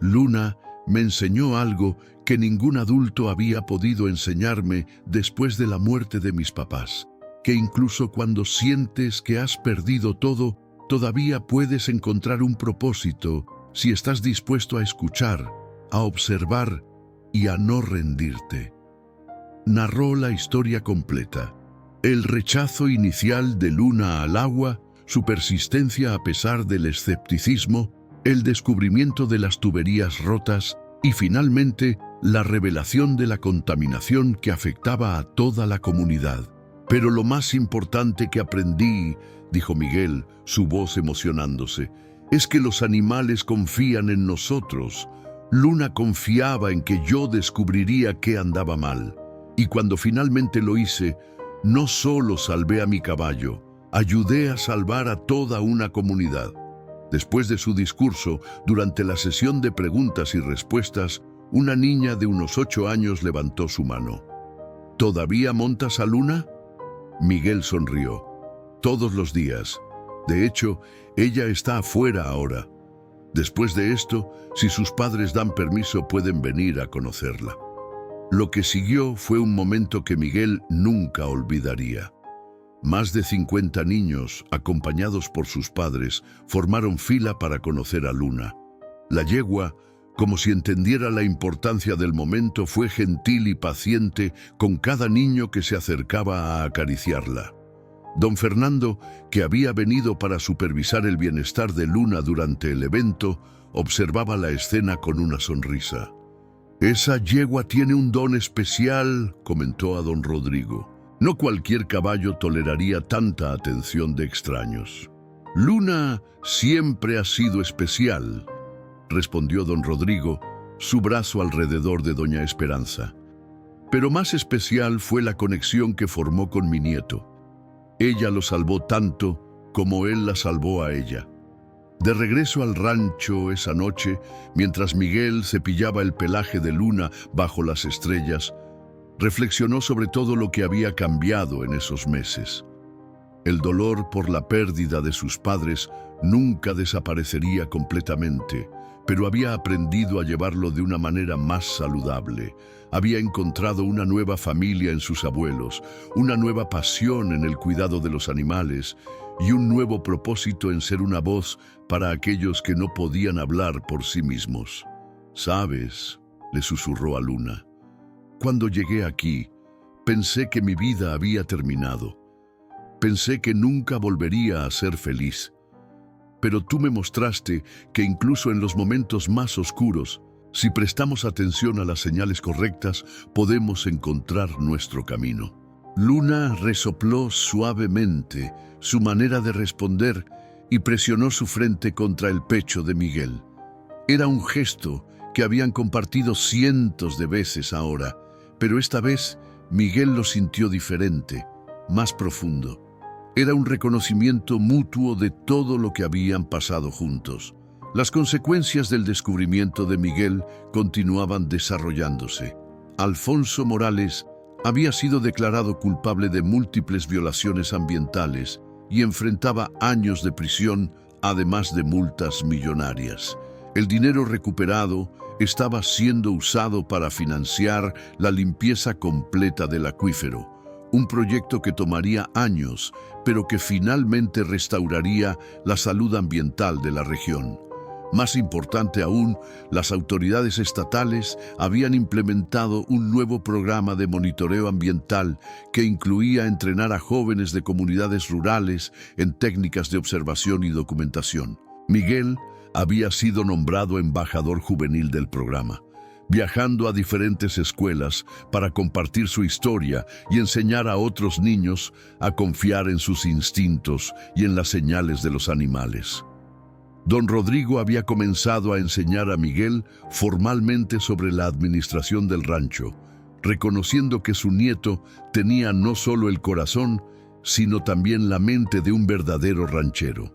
«Luna me enseñó algo que ningún adulto había podido enseñarme después de la muerte de mis papás, que incluso cuando sientes que has perdido todo, todavía puedes encontrar un propósito si estás dispuesto a escuchar, a observar y a no rendirte». Narró la historia completa. El rechazo inicial de Luna al agua, su persistencia a pesar del escepticismo, el descubrimiento de las tuberías rotas y finalmente la revelación de la contaminación que afectaba a toda la comunidad. «Pero lo más importante que aprendí», dijo Miguel, su voz emocionándose, «es que los animales confían en nosotros. Luna confiaba en que yo descubriría qué andaba mal. Y cuando finalmente lo hice, no solo salvé a mi caballo, ayudé a salvar a toda una comunidad». Después de su discurso, durante la sesión de preguntas y respuestas, una niña de unos 8 años levantó su mano. «¿Todavía montas a Luna?». Miguel sonrió. «Todos los días. De hecho, ella está afuera ahora. Después de esto, si sus padres dan permiso, pueden venir a conocerla». Lo que siguió fue un momento que Miguel nunca olvidaría. Más de 50 niños, acompañados por sus padres, formaron fila para conocer a Luna. La yegua, como si entendiera la importancia del momento, fue gentil y paciente con cada niño que se acercaba a acariciarla. Don Fernando, que había venido para supervisar el bienestar de Luna durante el evento, observaba la escena con una sonrisa. «Esa yegua tiene un don especial», comentó a don Rodrigo. «No cualquier caballo toleraría tanta atención de extraños». «Luna siempre ha sido especial», respondió don Rodrigo, su brazo alrededor de doña Esperanza. «Pero más especial fue la conexión que formó con mi nieto. Ella lo salvó tanto como él la salvó a ella». De regreso al rancho esa noche, mientras Miguel cepillaba el pelaje de Luna bajo las estrellas, reflexionó sobre todo lo que había cambiado en esos meses. El dolor por la pérdida de sus padres nunca desaparecería completamente, pero había aprendido a llevarlo de una manera más saludable. Había encontrado una nueva familia en sus abuelos, una nueva pasión en el cuidado de los animales y un nuevo propósito en ser una voz para aquellos que no podían hablar por sí mismos. «¿Sabes?», le susurró a Luna. «Cuando llegué aquí, pensé que mi vida había terminado. Pensé que nunca volvería a ser feliz. Pero tú me mostraste que incluso en los momentos más oscuros, si prestamos atención a las señales correctas, podemos encontrar nuestro camino». Luna resopló suavemente su manera de responder y presionó su frente contra el pecho de Miguel. Era un gesto que habían compartido cientos de veces ahora, pero esta vez Miguel lo sintió diferente, más profundo. Era un reconocimiento mutuo de todo lo que habían pasado juntos. Las consecuencias del descubrimiento de Miguel continuaban desarrollándose. Alfonso Morales había sido declarado culpable de múltiples violaciones ambientales y enfrentaba años de prisión, además de multas millonarias. El dinero recuperado estaba siendo usado para financiar la limpieza completa del acuífero, un proyecto que tomaría años, pero que finalmente restauraría la salud ambiental de la región. Más importante aún, las autoridades estatales habían implementado un nuevo programa de monitoreo ambiental que incluía entrenar a jóvenes de comunidades rurales en técnicas de observación y documentación. Miguel había sido nombrado embajador juvenil del programa, viajando a diferentes escuelas para compartir su historia y enseñar a otros niños a confiar en sus instintos y en las señales de los animales. Don Rodrigo había comenzado a enseñar a Miguel formalmente sobre la administración del rancho, reconociendo que su nieto tenía no solo el corazón, sino también la mente de un verdadero ranchero.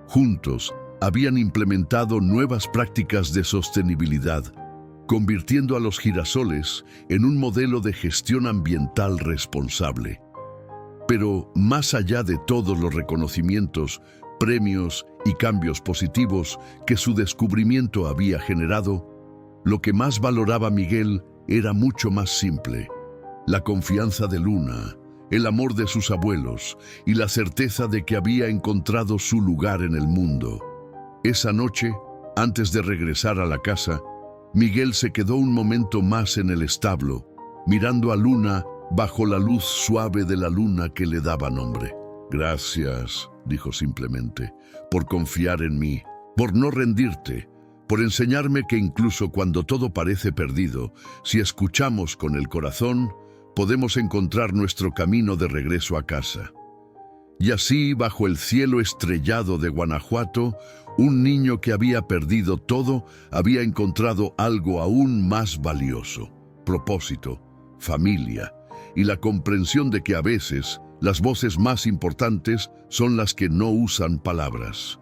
Juntos, habían implementado nuevas prácticas de sostenibilidad, convirtiendo a los girasoles en un modelo de gestión ambiental responsable. Pero más allá de todos los reconocimientos, premios y cambios positivos que su descubrimiento había generado, lo que más valoraba Miguel era mucho más simple: la confianza de Luna, el amor de sus abuelos y la certeza de que había encontrado su lugar en el mundo. Esa noche, antes de regresar a la casa, Miguel se quedó un momento más en el establo, mirando a Luna bajo la luz suave de la luna que le daba nombre. «Gracias», dijo simplemente, «por confiar en mí, por no rendirte, por enseñarme que incluso cuando todo parece perdido, si escuchamos con el corazón, podemos encontrar nuestro camino de regreso a casa». Y así, bajo el cielo estrellado de Guanajuato, un niño que había perdido todo había encontrado algo aún más valioso: propósito, familia y la comprensión de que a veces las voces más importantes son las que no usan palabras.